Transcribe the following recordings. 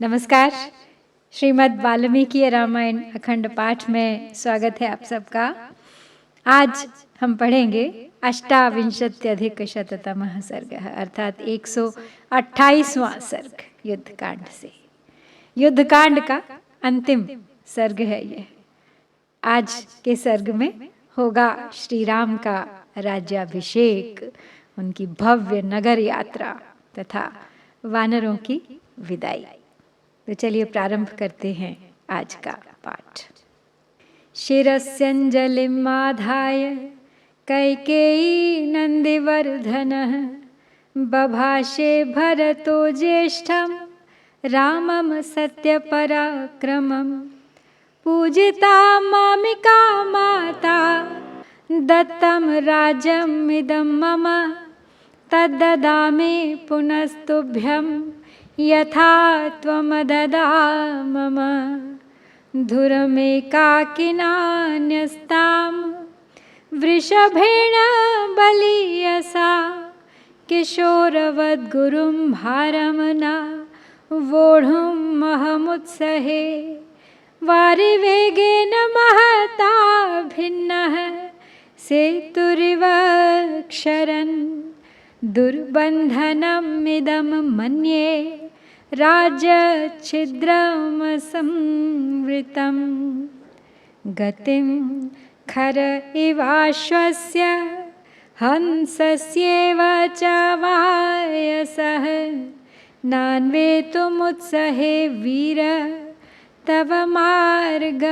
नमस्कार। श्रीमद् वाल्मीकि रामायण अखंड पाठ में स्वागत है आप सबका। आज हम पढ़ेंगे अष्टाविंशत्यधिकशततमः सर्गः अर्थात 128वां सर्ग युद्धकांड से। युद्धकांड का अंतिम सर्ग है ये। आज के सर्ग में होगा श्री राम का राज्याभिषेक, उनकी भव्य नगर यात्रा तथा वानरों की विदाई। तो चलिए प्रारंभ करते हैं आज का पाठ। शिरस्यंजलिम् आधाय कैकेयी नंदिवर्धनः बभाषे भरतो ज्येष्ठं रामं सत्यपराक्रमं पूजिता मामिका माता दत्तं राज्यमिदं मम तद्ददामि पुनस्तुभ्यं यथा त्वमददा मम धुरमेकाकिनान्यस्तां वृषभेण बलीयसा किशोरवद्गुरुं भारं न वोढुमहमुत्सहे वारिवेगेन महता भिन्नः सेतुरिव क्षरन् दुर्बन्धनमिदं मन्ये राज्यच्छिद्रमसंवृतं गतिं खर इवाश्वस्य हंसस्येव च वायसः नान्वेतुमुत्सहे वीर तव मार्गमरिन्दम।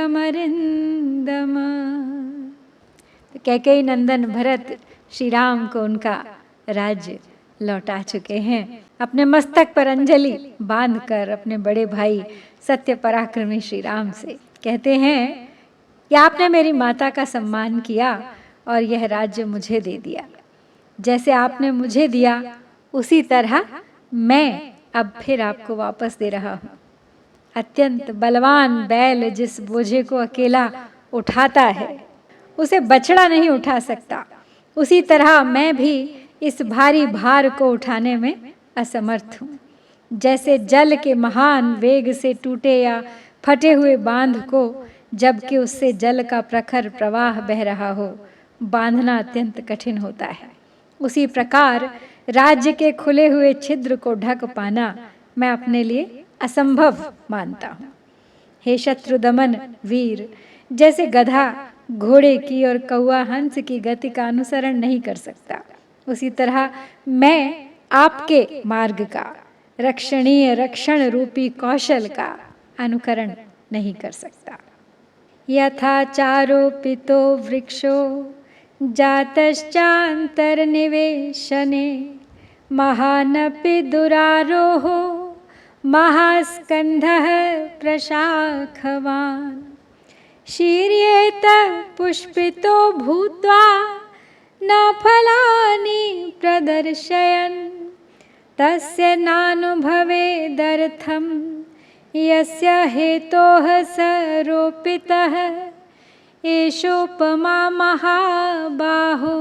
कैकेयी नंदन भरत श्री राम को उनका राज्य लौटा चुके हैं। अपने मस्तक पर अंजलि बांधकर अपने बड़े भाई सत्य पराक्रमी श्री राम से कहते हैं कि आपने मेरी माता का सम्मान किया और यह राज्य मुझे दे दिया। जैसे आपने मुझे दिया उसी तरह मैं अब फिर आपको वापस दे रहा हूँ। अत्यंत बलवान बैल जिस बोझे को अकेला उठाता है उसे बछड़ा नहीं उठा सकता, उसी तरह मैं भी इस भारी भार को उठाने में असमर्थ हूँ। जैसे जल के महान वेग से टूटे या फटे हुए बांध को जबकि उससे जल का प्रखर प्रवाह बह रहा हो बांधना अत्यंत कठिन होता है, उसी प्रकार राज्य के खुले हुए छिद्र को ढक पाना मैं अपने लिए असंभव मानता हूँ। हे शत्रु दमन वीर, जैसे गधा घोड़े की और कौआ हंस की गति का अनुसरण नहीं कर सकता, उसी तरह मैं आपके मार्ग का रक्षणीय रक्षण रूपी कौशल का अनुकरण नहीं कर सकता। यथाचारोपितो वृक्षो जातश्चान्तर्निवेशने महानपि दुरारोहो महास्कन्धः प्रशाखवान् शीर्येत पुष्पितो भूत्वा न फलानि प्रदर्शयन् तस्य नानुभवेदर्थं यस्य हेतोः स रोपितः एषोपमा महाबाहो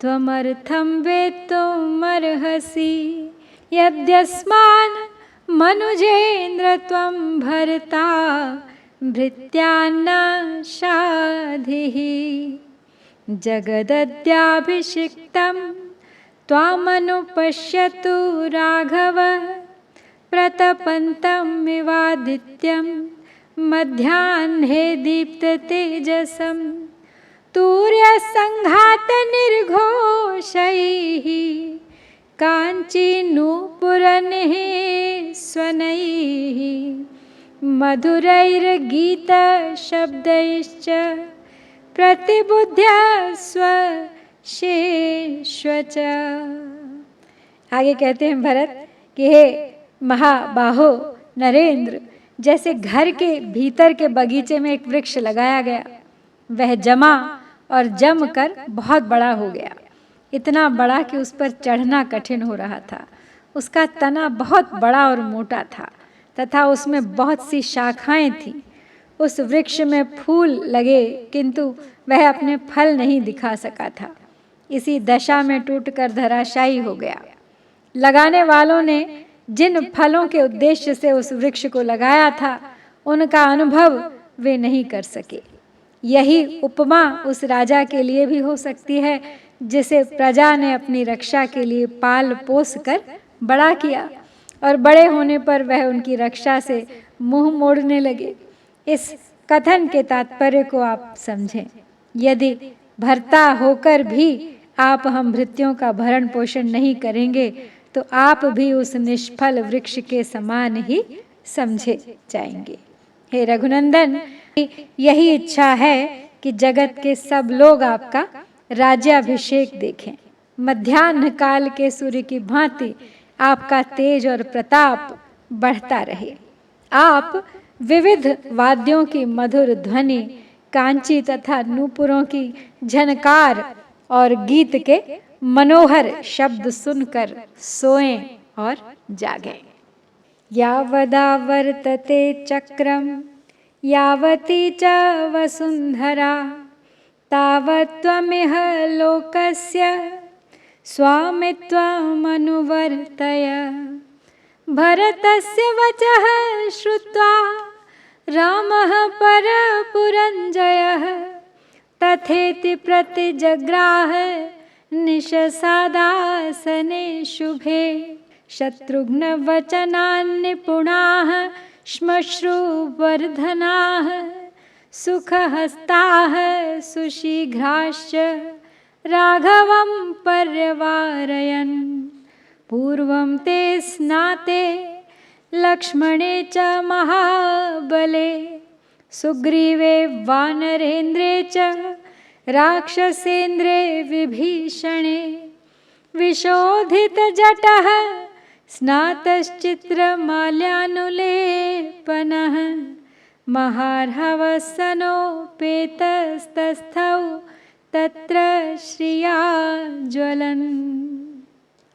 त्वमर्थं वेत्तुमर्हसि यद्यस्मान् मनुजेन्द्र त्वं भर्ता भृत्यान्न शाधिः जगदद्याभिषिक्तं त्वामनुपश्यतु राघव प्रतपन्तमिवादित्यं मध्याह्ने दीप्ततेजसं तूर्यसङ्घातनिर्घोषैः काञ्चीनूपुरैः स्वनैः मधुरैर्गीतशब्दैश्च प्रतिबुद्ध्य स्वशेष्वच। आगे कहते हैं भरत कि हे महाबाहो नरेंद्र, जैसे घर के भीतर के बगीचे में एक वृक्ष लगाया गया, वह जमा और जम कर बहुत बड़ा हो गया, इतना बड़ा कि उस पर चढ़ना कठिन हो रहा था। उसका तना बहुत बड़ा और मोटा था तथा उसमें बहुत सी शाखाएं थीं। उस वृक्ष में फूल लगे किंतु वह अपने फल नहीं दिखा सका था। इसी दशा में टूटकर धराशायी हो गया। लगाने वालों ने जिन फलों के उद्देश्य से उस वृक्ष को लगाया था उनका अनुभव वे नहीं कर सके। यही उपमा उस राजा के लिए भी हो सकती है जिसे प्रजा ने अपनी रक्षा के लिए पाल पोस कर बड़ा किया और बड़े होने पर वह उनकी रक्षा से मुंह मोड़ने लगे। इस कथन के तात्पर्य को आप समझें। यदि भर्ता होकर भी आप हम भृत्यों का भरण पोषण नहीं करेंगे तो आप भी उस निष्फल वृक्ष के समान ही समझे जाएंगे। हे रघुनंदन, यही इच्छा है कि जगत के सब लोग आपका राज्याभिषेक देखें। मध्याह्न काल के सूर्य की भांति आपका तेज और प्रताप बढ़ता रहे। आप विविध वाद्यों की मधुर ध्वनि, कांची तथा नूपुरों की झनकार और गीत के मनोहर शब्द सुनकर सोएं और जागें। यावदावर्तते चक्रम यावती च वसुंधरा तावत्त्वमिह लोकस्य स्वामित्वमनुवर्तय। भरतस्य वचः श्रुत्वा रामः परपुरञ्जयः तथेति प्रतिजग्राह निशसादासने शुभे। शत्रुघ्नवचनान्निपुणाः श्मश्रुवर्धनाः सुखहस्ताः सुशीघ्राश्च राघवं पर्यवारयन्। पूर्वं ते स्नाते लक्ष्मणे च महाबले सुग्रीवे वानरेन्द्रे च राक्षसेन्द्रे विभीषणे। विशोधितजटः स्नातश्चित्रमाल्यानुलेपनः महार्हवसनोपेतस्तस्थौ तत्र श्रिया ज्वलन।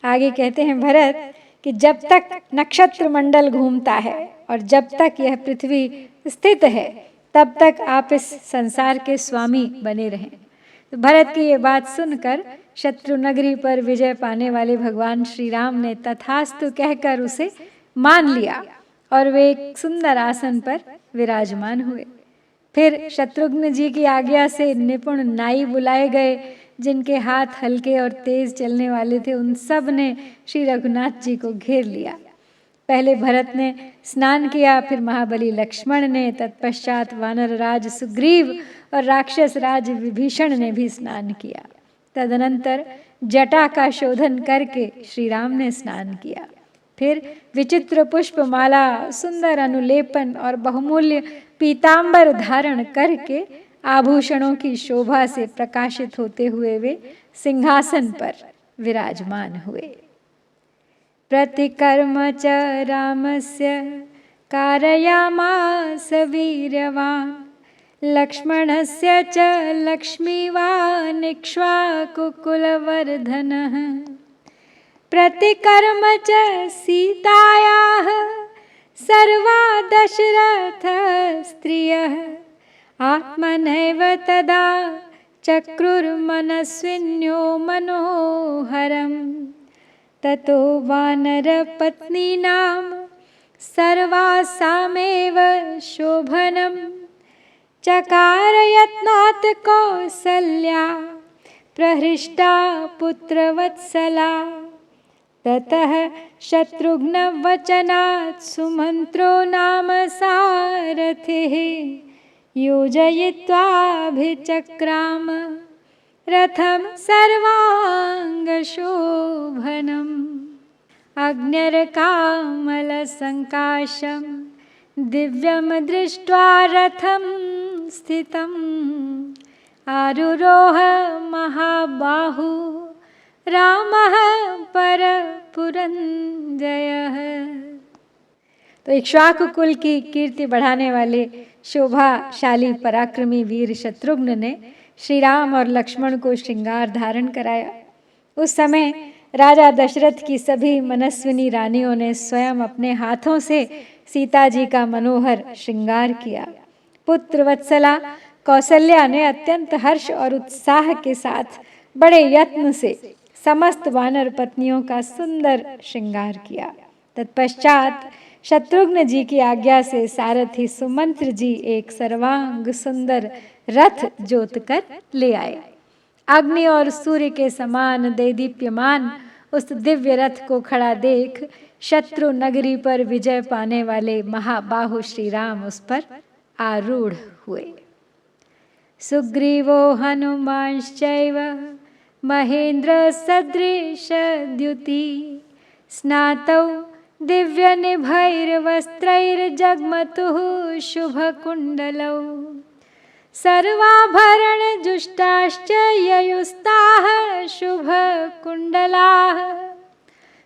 आगे कहते हैं भरत कि जब तक नक्षत्र मंडल घूमता है और जब तक यह पृथ्वी स्थित है तब तक आप इस संसार के स्वामी बने रहें। तो भरत की ये बात सुनकर शत्रु नगरी पर विजय पाने वाले भगवान श्री राम ने तथास्तु कहकर उसे मान लिया और वे एक सुंदर आसन पर विराजमान हुए। फिर शत्रुघ्न जी की आज्ञा से निपुण नाई बुलाए गए जिनके हाथ हल्के और तेज चलने वाले थे। उन सब ने श्री रघुनाथ जी को घेर लिया। पहले भरत ने स्नान किया, फिर महाबली लक्ष्मण ने, तत्पश्चात वानर राज सुग्रीव और राक्षस राज विभीषण ने भी स्नान किया। तदनंतर जटा का शोधन करके श्री राम ने स्नान किया। फिर विचित्र पुष्पमाला, सुंदर अनुलेपन और बहुमूल्य पीतांबर धारण करके आभूषणों की शोभा से प्रकाशित होते हुए वे सिंहासन पर विराजमान हुए। प्रतिकर्म च रामस्य कारयामास वीर्यवान् लक्ष्मणस्य च लक्ष्मीवान् इक्ष्वाकुकुलवर्धनः। प्रतिकर्म च सीतायाः सर्वा दशरथ स्त्रियः आत्मनैव तदा चक्रुर्मनस्विन्यो मनोहरम्। ततो वानरपत्नीनां सर्वासामेव शोभनं चकारयत्नात् कौसल्या प्रहृष्टा पुत्रवत्सला। ततः शत्रुघ्नवचनात् सुमन्त्रो नाम सारथिः योजयित्वाभिचक्राम रथं सर्वाङ्गशोभनम्। अग्न्यर्कामलसङ्काशं दिव्यं दृष्ट्वा रथं स्थितम् आरुरोह महाबाहु रामः परपुरञ्जयः। तो इक्ष्वाकु कुल की कीर्ति बढ़ाने वाले शोभाशाली पराक्रमी वीर शत्रुघ्न ने श्री राम और लक्ष्मण को श्रृंगार धारण कराया। उस समय राजा दशरथ की सभी मनस्विनी रानियों ने स्वयं अपने हाथों से सीता जी का मनोहर श्रृंगार किया। पुत्र वत्सला कौसल्या ने अत्यंत हर्ष और उत्साह के साथ बड़े यत्न से समस्त वानर पत्नियों का सुंदर श्रृंगार किया। तत्पश्चात शत्रुघ्न जी की आज्ञा से सारथी सुमंत्र जी एक सर्वांग सुंदर रथ जोत कर ले आए। अग्नि और सूर्य के समान देदीप्यमान उस दिव्य रथ को खड़ा देख शत्रु नगरी पर विजय पाने वाले महाबाहु श्री राम उस पर आरूढ़ हुए। सुग्रीवो हनुमांश्चैव महेंद्र सदृश द्युति स्नातौ दिव्य निभैर्वस्त्रैर्जग्मतुः शुभकुण्डलौ सर्वाभरण जुष्टाश्च ययुस्ताः शुभकुण्डलाः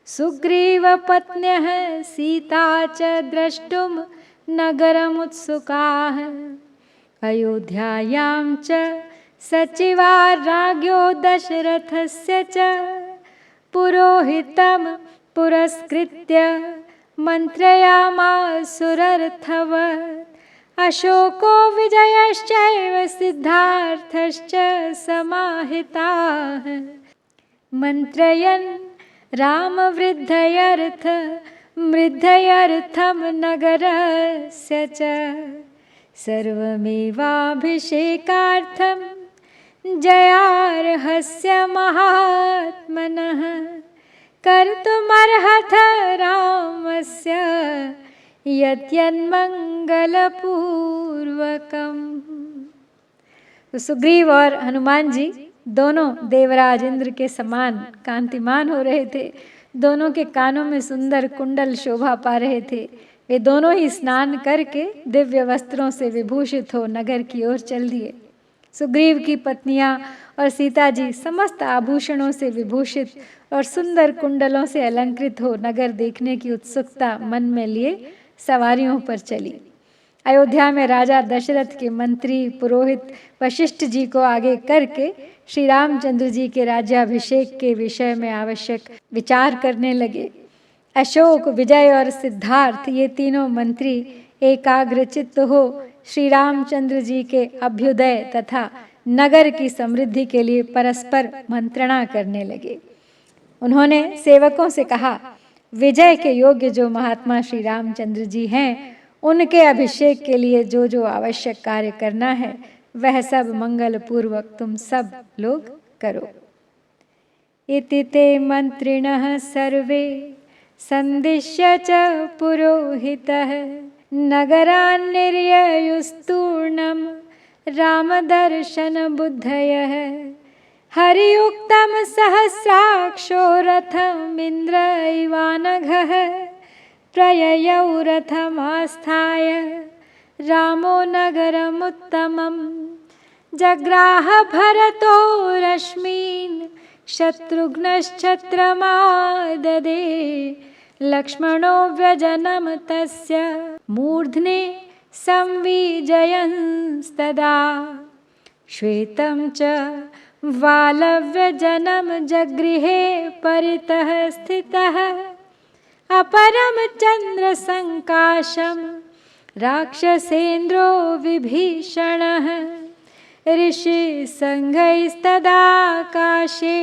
सुग्रीवपत्न्यः सीता च द्रष्टुं नगरमुत्सुकाः अयोध्यायां च सचिवा राज्ञो दशरथस्य च पुरोहितं पुरस्कृत्य मन्त्रयामासुरर्थवत् अशोको विजयश्चैव सिद्धार्थश्च समाहिताः मन्त्रयन् रामवृद्धयर्थं नगरस्य च सर्वमेवाभिषेकार्थं जयार्हस्य महात्मनः कर्तुमर्हथ रामस्य यद्यन्मङ्गलपूर्वकम्। तो सुग्रीव और हनुमान जी दोनों देवराज इंद्र के समान कांतिमान हो रहे थे। दोनों के कानों में सुंदर कुंडल शोभा पा रहे थे। वे दोनों ही स्नान करके दिव्य वस्त्रों से विभूषित हो नगर की ओर चल दिए। सुग्रीव की पत्नियां और सीता जी समस्त आभूषणों से विभूषित और सुंदर कुंडलों से अलंकृत हो नगर देखने की उत्सुकता मन में लिए सवारियों पर चली। अयोध्या में राजा दशरथ के मंत्री पुरोहित वशिष्ठ जी को आगे करके श्री रामचंद्र जी के राज्याभिषेक के विषय में आवश्यक विचार करने लगे। अशोक, विजय और सिद्धार्थ ये तीनों मंत्री एकाग्रचित्त हो श्री रामचंद्र जी के अभ्युदय तथा नगर की समृद्धि के लिए परस्पर मंत्रणा करने लगे। उन्होंने सेवकों से कहा, विजय के योग्य जो महात्मा श्री रामचंद्र जी हैं, उनके अभिषेक के लिए जो जो आवश्यक कार्य करना है वह सब मंगल पूर्वक तुम सब लोग करो। इति ते मंत्रिणः सर्वे संदिश्य च पुरोहितः नगरान्निर्ययुस्तूर्णं रामदर्शन बुद्धयः हरियुक्तं सहस्राक्षो रथमिन्द्रैवानघः प्रययौ रथमास्थाय रामो नगरमुत्तमं जग्राह भरतो रश्मीन् शत्रुघ्नश्छत्रमाददे लक्ष्मणो व्यजनं तस्य मूर्ध्नि संविजयंस्तदा श्वेतं च वालव्यजनं जगृहे परितः स्थितः अपरं चन्द्रसङ्काशं राक्षसेन्द्रो विभीषणः ऋषिसङ्घैस्तदाकाशे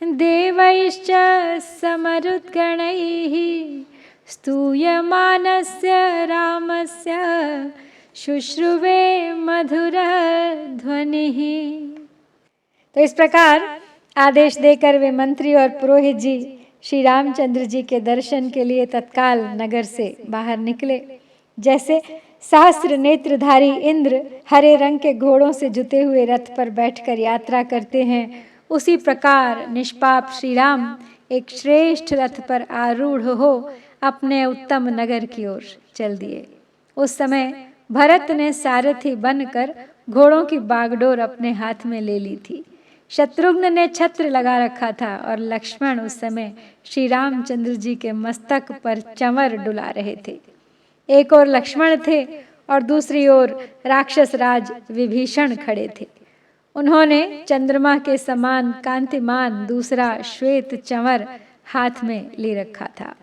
देवैश्च समरुद्गणैः स्तूयमानस्य रामस्य शुश्रुवे मधुरध्वनिः। तो इस प्रकार आदेश देकर वे मंत्री और पुरोहित जी श्री रामचंद्र जी के दर्शन के लिए तत्काल नगर से बाहर निकले। जैसे सहस्र नेत्रधारी इंद्र हरे रंग के घोड़ों से जुते हुए रथ पर बैठकर यात्रा करते हैं, उसी प्रकार निष्पाप श्री राम एक श्रेष्ठ रथ पर आरूढ़ हो अपने उत्तम नगर की ओर चल दिए। उस समय भरत ने सारथी बनकर घोड़ों की बागडोर अपने हाथ में ले ली थी। शत्रुघ्न ने छत्र लगा रखा था और लक्ष्मण उस समय श्री रामचंद्र जी के मस्तक पर चंवर डुला रहे थे। एक ओर लक्ष्मण थे और दूसरी ओर राक्षस राज विभीषण खड़े थे। उन्होंने चंद्रमा के समान कांतिमान दूसरा श्वेत चंवर हाथ में ले रखा था।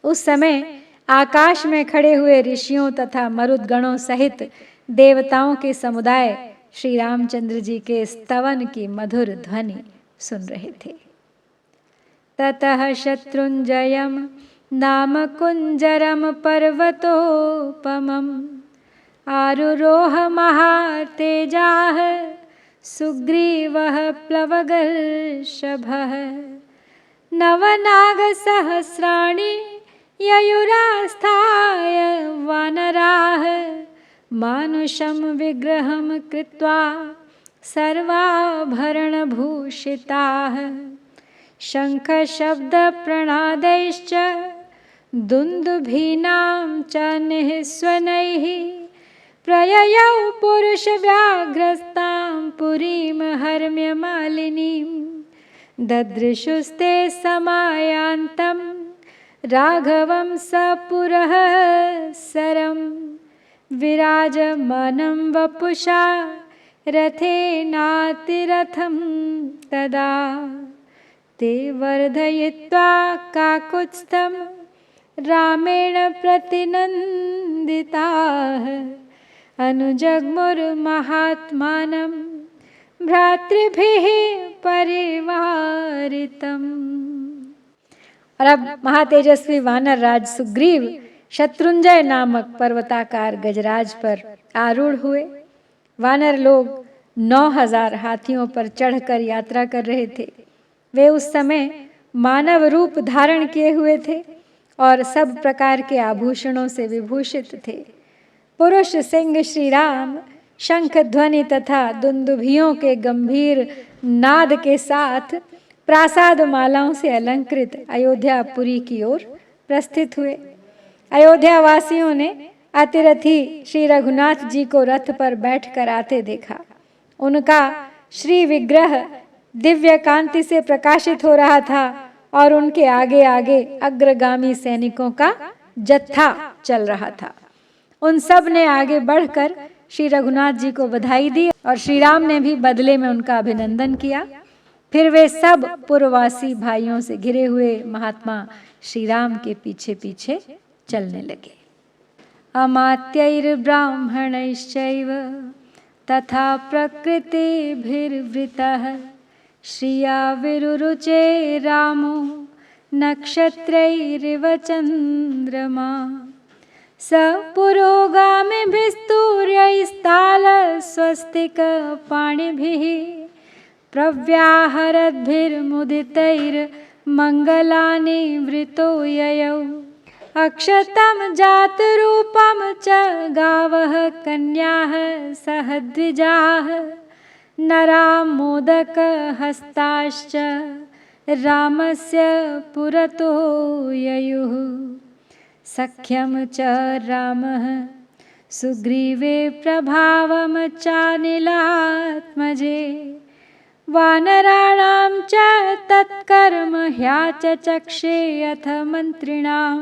उस समय आकाश में खड़े हुए ऋषियों तथा मरुदगणों सहित देवताओं के समुदाय श्री रामचंद्र जी के स्तवन की मधुर ध्वनि सुन रहे थे। ततः शत्रुंजयम् नाम कुञ्जरं पर्वतोपमम् आरुरोह महातेजाः सुग्रीवः प्लवगर्षभः नवनागसहस्राणि ययुरास्थाय वानराः मानुषं विग्रहं कृत्वा सर्वाभरणभूषिताः शङ्खशब्दप्रणादैश्च दुन्दुभीनां च निःस्वनैः प्रययौ पुरुषव्याघ्रस्तां पुरीं हर्म्यमालिनीं ददृशुस्ते समायान्तं राघवं सपुरः सरं विराजमानं वपुषा रथेनातिरथं तदा ते वर्धयित्वा काकुत्स्थं रामेण प्रतिनन्दिताः अनुजग्मुर्महात्मानं भ्रातृभिः परिवारितम्। और अब महातेजस्वी वानर राज सुग्रीव शत्रुंजय नामक पर्वताकार गजराज पर आरूढ़ हुए। वानर लोग 9000 हाथियों पर चढ़कर यात्रा कर रहे थे। वे उस समय मानव रूप धारण किए हुए थे और सब प्रकार के आभूषणों से विभूषित थे। पुरुष सिंह श्री राम शंख ध्वनि तथा दुंदुभियों के गंभीर नाद के साथ प्रासाद मालाओं से अलंकृत अयोध्यापुरी की ओर प्रस्थित हुए। अयोध्या वासियों ने अतिरथी श्री रघुनाथ जी को रथ पर बैठकर आते देखा। उनका श्री विग्रह दिव्य कांति से प्रकाशित हो रहा था और उनके आगे आगे अग्रगामी सैनिकों का जत्था चल रहा था। उन सब ने आगे बढ़कर श्री रघुनाथ जी को बधाई दी और श्री राम ने भी बदले में उनका अभिनंदन किया। फिर वे सब पुरवासी भाइयों से घिरे हुए महात्मा श्री राम के पीछे पीछे चलने लगे। अमात्यैर्ब्राह्मणैश्चैव तथा प्रकृतिभिर्वृतः श्रिया विरुरुचे रामो नक्षत्रैरिव चन्द्रमा स पुरोगामिभिस्तूर्यैस्तालस्वस्तिकपाणिभिः प्रव्याहरद्भिर्मुदितैर्मङ्गलानि वृतो ययौ अक्षतं जातरूपं च गावः कन्याः सहद्विजाः नरा मोदकहस्ताश्च रामस्य पुरतो ययुः सख्यं च रामः सुग्रीवे प्रभावं चानिलात्मजे वानराणां च तत्कर्म ह्याचचक्षे अथ मन्त्रिणां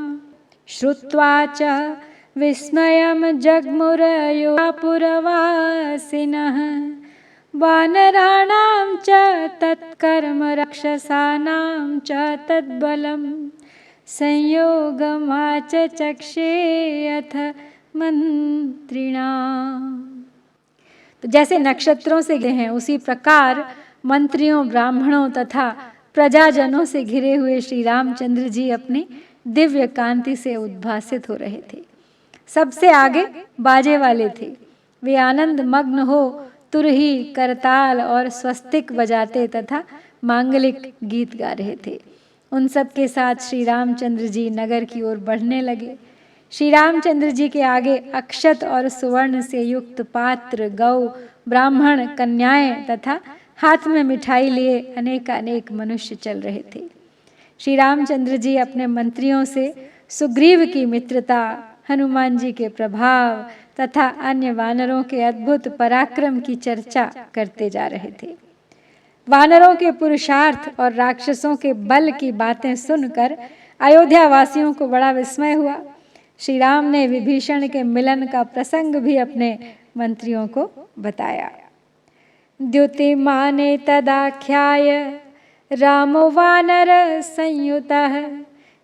श्रुत्वा च विस्मयं जग्मुरयोपुरवासिनः वानराणां च तत्कर्म रक्षसानां च तद्बलं संयोगमाचचक्षे अथ मंत्रिणाम्। तो जैसे नक्षत्रों से घिरे हैं उसी प्रकार मंत्रियों, ब्राह्मणों तथा प्रजाजनों से घिरे हुए श्री रामचंद्र जी अपनी दिव्य कांति से उद्भासित हो रहे थे। सबसे आगे बाजे वाले थे। वे आनंद मग्न हो तुरही, करताल और स्वस्तिक बजाते तथा मांगलिक गीत गा रहे थे। उन सब के साथ श्री रामचंद्र जी नगर की ओर बढ़ने लगे। श्री रामचंद्र जी के आगे अक्षत और सुवर्ण से युक्त पात्र, गौ, ब्राह्मण, कन्याएं तथा हाथ में मिठाई लिए अनेक मनुष्य चल रहे थे। श्री रामचंद्र जी अपने मंत्रियों से सुग्रीव की मित्रता, हनुमान जी के प्रभाव तथा अन्य वानरों के अद्भुत पराक्रम की चर्चा करते जा रहे थे। वानरों के पुरुषार्थ और राक्षसों के बल की बातें सुनकर अयोध्या वासियों को बड़ा विस्मय हुआ। श्री राम ने विभीषण के मिलन का प्रसंग भी अपने मंत्रियों को बताया। द्युतिमाने तदाख्याय रामो वानर संयुतः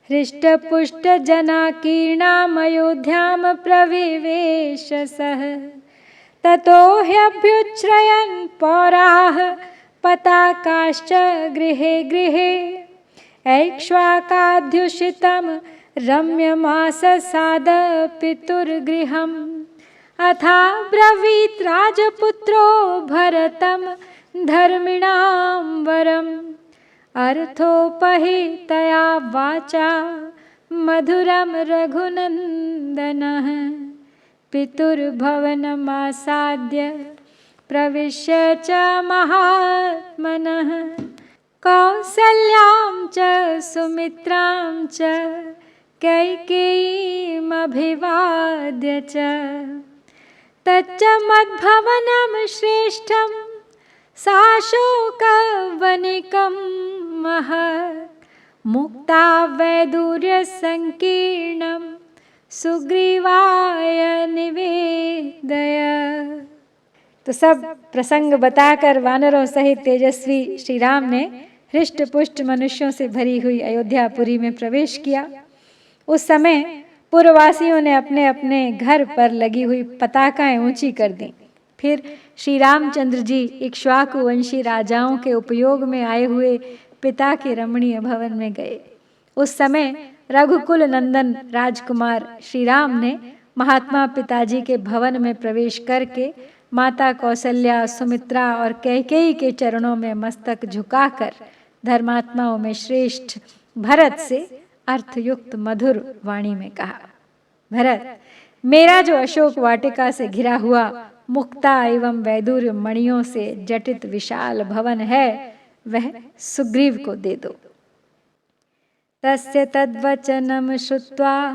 हृष्टपुष्ट जनाकीर्णामयोध्यां प्रविवेश सः ततो ह्यभ्युच्छ्रयन् पौराः पताकाश्च गृहे गृहे ऐक्ष्वाकाध्युषितं रम्यमाससाद पितुर्गृहम् अथा ब्रवीत् राजपुत्रो भरतं धर्मिणां वरम् अर्थोपहितया वाचा मधुरं रघुनन्दनः पितुर्भवनमासाद्य प्रविश्य च महात्मनः कौसल्यां च सुमित्रां च कैकेयीमभिवाद्य च तच्च मद्भवनं श्रेष्ठं साशोकवनिकं महत् मुक्ता वैदुर्यसंकीर्णं सुग्रीवाय निवेदय। तो सब प्रसंग बताकर वानरों सहित तेजस्वी श्री राम ने हृष्ट पुष्ट मनुष्यों से भरी हुई अयोध्यापुरी में प्रवेश किया। उस समय पुरवासियों ने अपने अपने घर पर लगी हुई पताकाएं ऊंची कर दी। फिर श्री रामचंद्र जी इक्ष्वाकु वंशी राजाओं के उपयोग में आए हुए पिता के रमणीय भवन में गए। उस समय रघुकुल नंदन राजकुमार श्री राम ने महात्मा पिताजी के भवन में प्रवेश करके माता कौसल्या, सुमित्रा और कैकेयी के चरणों में मस्तक झुकाकर धर्मात्माओं में श्रेष्ठ भरत से अर्थयुक्त मधुर वाणी में कहा, भरत, मेरा जो अशोक वाटिका से घिरा हुआ मुक्ता एवं वैदुर्य मणियों से जटित विशाल भवन है वह सुग्रीव को दे दो। तस्य तद्वचनं श्रुत्वा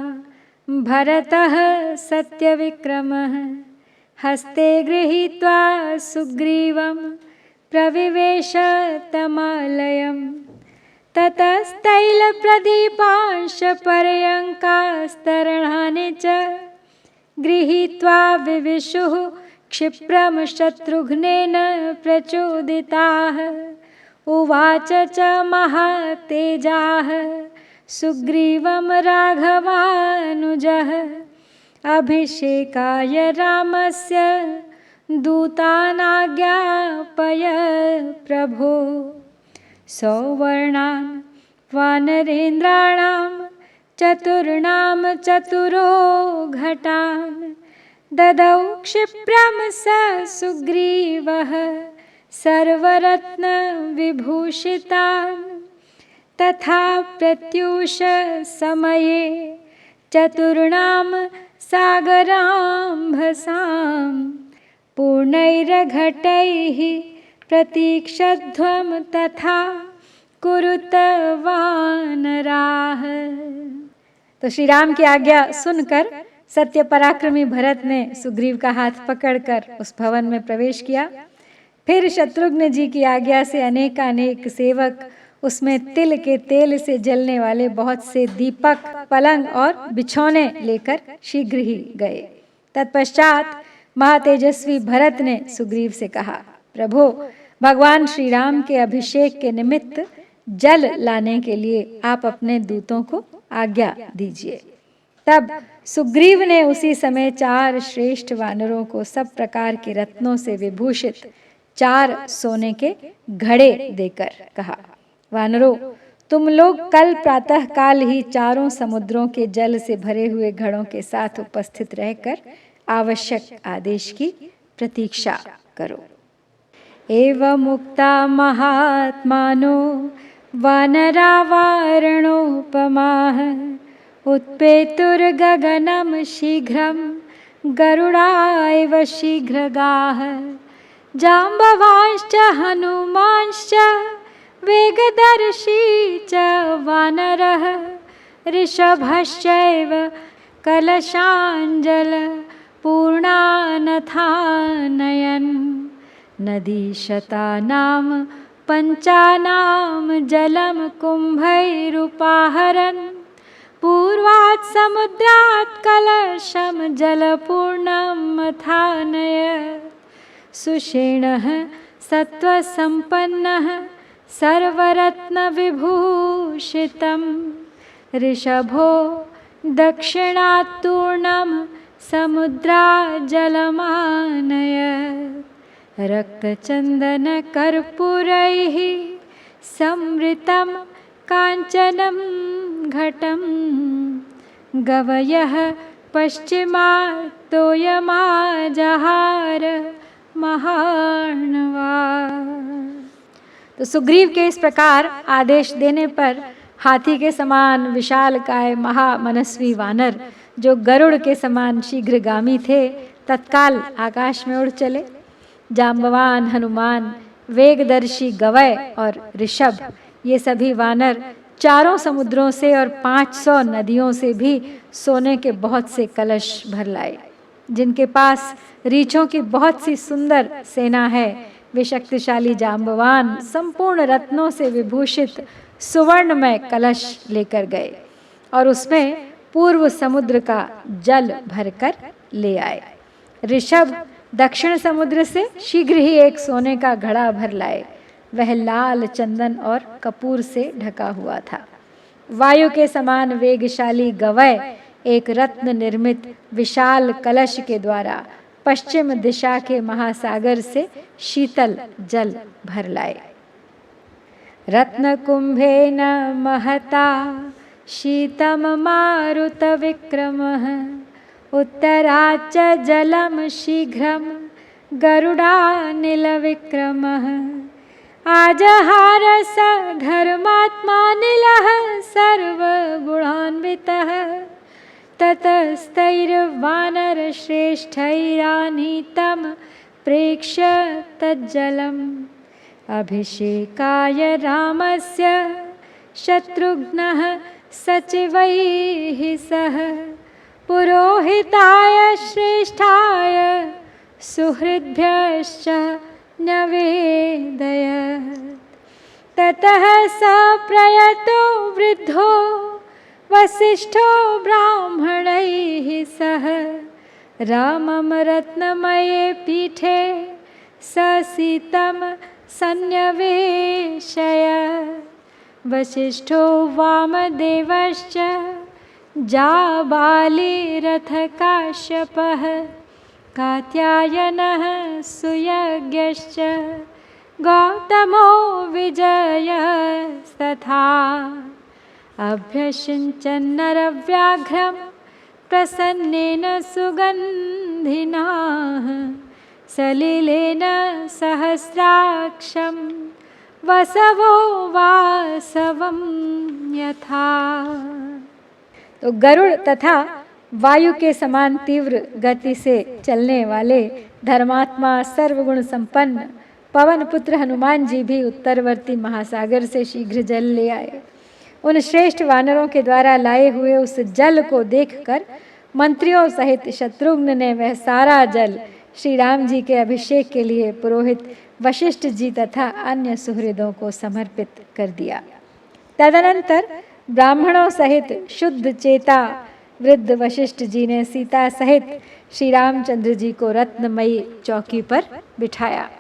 भरतः सत्यविक्रमः हस्ते गृहीत्वा सुग्रीवं प्रविवेश तमालयम् ततस्तैलप्रदीपांश पर्यङ्कास्तरणानि च गृहीत्वा विविशुः क्षिप्रं शत्रुघ्नेन प्रचोदिताः उवाच च महातेजाः सुग्रीवं राघवानुजः अभिषेकाय रामस्य दूतानाज्ञापय प्रभो सौवर्णान् वानरेन्द्राणां चतुर्णां चतुरो घटान् ददौ क्षिप्रं स सुग्रीवः सर्वरत्नविभूषितान् तथा प्रत्यूष समये चतुर्णां सागराम्भसां पूर्णैर्घटैः प्रतीक्षध्वं तथा कुरुत वानराः। तो श्री राम की आज्ञा सुनकर सत्य पराक्रमी भरत ने सुग्रीव का हाथ पकड़कर उस भवन में प्रवेश किया। फिर शत्रुघ्न जी की आज्ञा से अनेकानेक सेवक उसमें तिल के तेल से जलने वाले बहुत से दीपक, पलंग और बिछौने लेकर शीघ्र ही गए। तत्पश्चात महातेजस्वी भरत ने सुग्रीव से कहा, प्रभु, भगवान श्री राम के अभिषेक के निमित्त जल लाने के लिए आप अपने दूतों को आज्ञा दीजिए। तब सुग्रीव ने उसी समय 4 श्रेष्ठ वानरों को सब प्रकार के रत्नों से विभूषित 4 सोने के घड़े देकर कहा, वानरों, तुम लोग कल प्रातः काल ही चारों समुद्रों के जल से भरे हुए घड़ों के साथ उपस्थित रहकर आवश्यक आदेश की प्रतीक्षा करो। एवं मुक्ता महात्मानो वानरावारणोपमाः उत्पेतुर्गगनं शीघ्रं गरुडायव शीघ्रगाः जाम्बवांश्च हनुमांश्च वेगदर्शी च वानरः ऋषभश्चैव कलशाञ्जलपूर्णानथानयन् नदीशतानां पञ्चानां जलं कुम्भैरुपाहरन् पूर्वात् समुद्रात् कलशं जलपूर्णं मथानय सुषेणः सत्त्वसम्पन्नः सर्वरत्नविभूषितं ऋषभो दक्षिणात्तूर्णं समुद्राजलमानय रक्तचन्दनकर्पूरैः समृतं काञ्चनं घटं गवयः पश्चिमात्तोयमाजहार महार्णवा। तो सुग्रीव के इस प्रकार आदेश देने पर हाथी के समान विशालकाय महामनस्वी वानर, जो गरुड़ के समान शीघ्रगामी थे, तत्काल आकाश में उड़ चले। जाम्बवान, हनुमान, वेगदर्शी गवय और ऋषभ, ये सभी वानर चारों समुद्रों से और 500 नदियों से भी सोने के बहुत से कलश भर लाए। जिनके पास रीछों की बहुत सी सुंदर सेना है, वे शक्तिशाली जाम्बवान संपूर्ण रत्नों से विभूषित सुवर्णमय कलश लेकर गए और उसमें पूर्व समुद्र का जल भरकर ले आए। ऋषभ दक्षिण समुद्र से शीघ्र ही एक सोने का घड़ा भर लाए। वह लाल चंदन और कपूर से ढका हुआ था। वायु के समान वेगशाली गवय एक रत्न निर्मित विशाल कलश के द्वारा पश्चिम दिशा के महासागर से शीतल जल भर लाए। रत्न कुंभेन महता शीतम मारुत विक्रमः उत्तराच्च जलम शीघ्रम गरुडानिल विक्रमः आजहार स धर्मात्मानिलः सर्वगुणान्वितः ततस्तैर्वानरश्रेष्ठैरानीतं प्रेक्ष्य तज्जलम् अभिषेकाय रामस्य शत्रुघ्नः सचिवैः सह पुरोहिताय श्रेष्ठाय सुहृद्भ्यश्च न्यवेदयत्। ततः स प्रयतो वृद्धो वसिष्ठो ब्राह्मणैः सह रामं रत्नमये पीठे ससीतं सन्न्यवेशयत्। वसिष्ठो वामदेवश्च जाबालिरथकाश्यपः कात्यायनः सुयज्ञश्च गौतमो विजयस्तथा अभ्यषिञ्चन्नरव्याघ्रं प्रसन्नेन सुगन्धिना सलिलेन सहस्राक्षं वसवो वासवं यथा। तो गरुड़ तथा वायु के समान तीव्र गति से चलने वाले धर्मात्मा सर्वगुण संपन्न पवन पुत्र हनुमान जी भी उत्तरवर्ती महासागर से शीघ्र जल ले आए। उन श्रेष्ठ वानरों के द्वारा लाए हुए उस जल को देखकर मंत्रियों सहित शत्रुघ्न ने वह सारा जल श्री राम जी के अभिषेक के लिए पुरोहित वशिष्ठ जी तथा अन्य सुहृदों को समर्पित कर दिया। तदनंतर ब्राह्मणों सहित शुद्ध चेता वृद्ध वशिष्ठ जी ने सीता सहित श्री रामचंद्र जी को रत्नमयी चौकी पर बिठाया।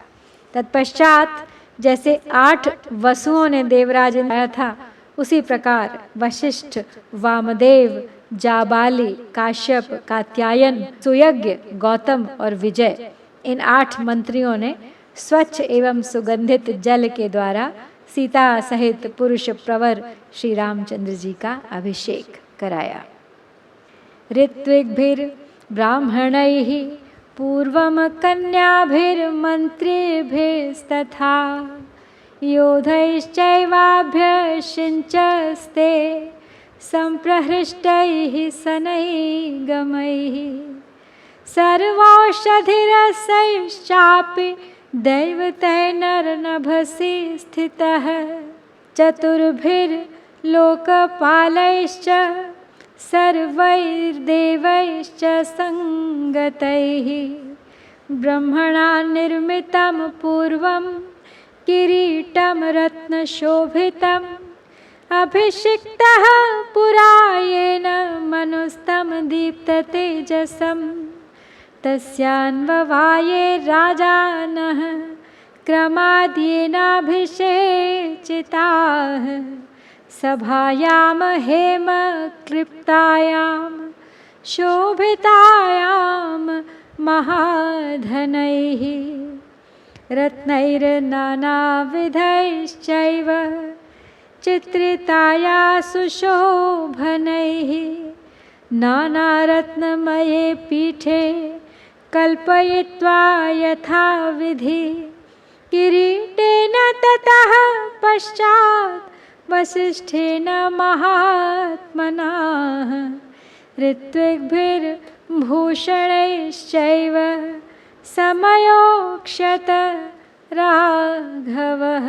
तत्पश्चात जैसे 8 वसुओं ने देवराज आया था, उसी प्रकार वशिष्ठ, वामदेव, जाबाली, काश्यप, कात्यायन, सुयज्ञ, गौतम और विजय, इन 8 मंत्रियों ने स्वच्छ एवं सुगंधित जल के द्वारा सीता सहित पुरुष प्रवर श्री रामचंद्र जी का अभिषेक कराया। ऋत्विग्भिर्ब्राह्मणैः पूर्वं कन्याभिर्मन्त्रिभिस्तथा योधैश्चैवाभ्यषिञ्चस्ते सम्प्रहृष्टैः सनैगमैः सर्वौषधिरसैश्चापि दैवतैर्नरनभसि स्थितः चतुर्भिर्लोकपालैश्च सर्वैर्देवैश्च संगतैः ब्रह्मणा निर्मितं पूर्वं किरीटं रत्नशोभितम् अभिषिक्तः पुरायेन मनुस्तं दीप्ततेजसं तस्यान्ववाये राजानः क्रमाद्येनाभिषेचिताः सभायां हेम क्लिप्तायां शोभितायां महाधनैः रत्नैर्नानाविधैश्चैव चित्रिताया सुशोभनैः नानारत्नमये पीठे कल्पयित्वा यथाविधि किरीटेन ततः पश्चात् वसिष्ठेन महात्मना ऋत्विग्भिर्भूषणैश्चैव समयोक्षत राघवः।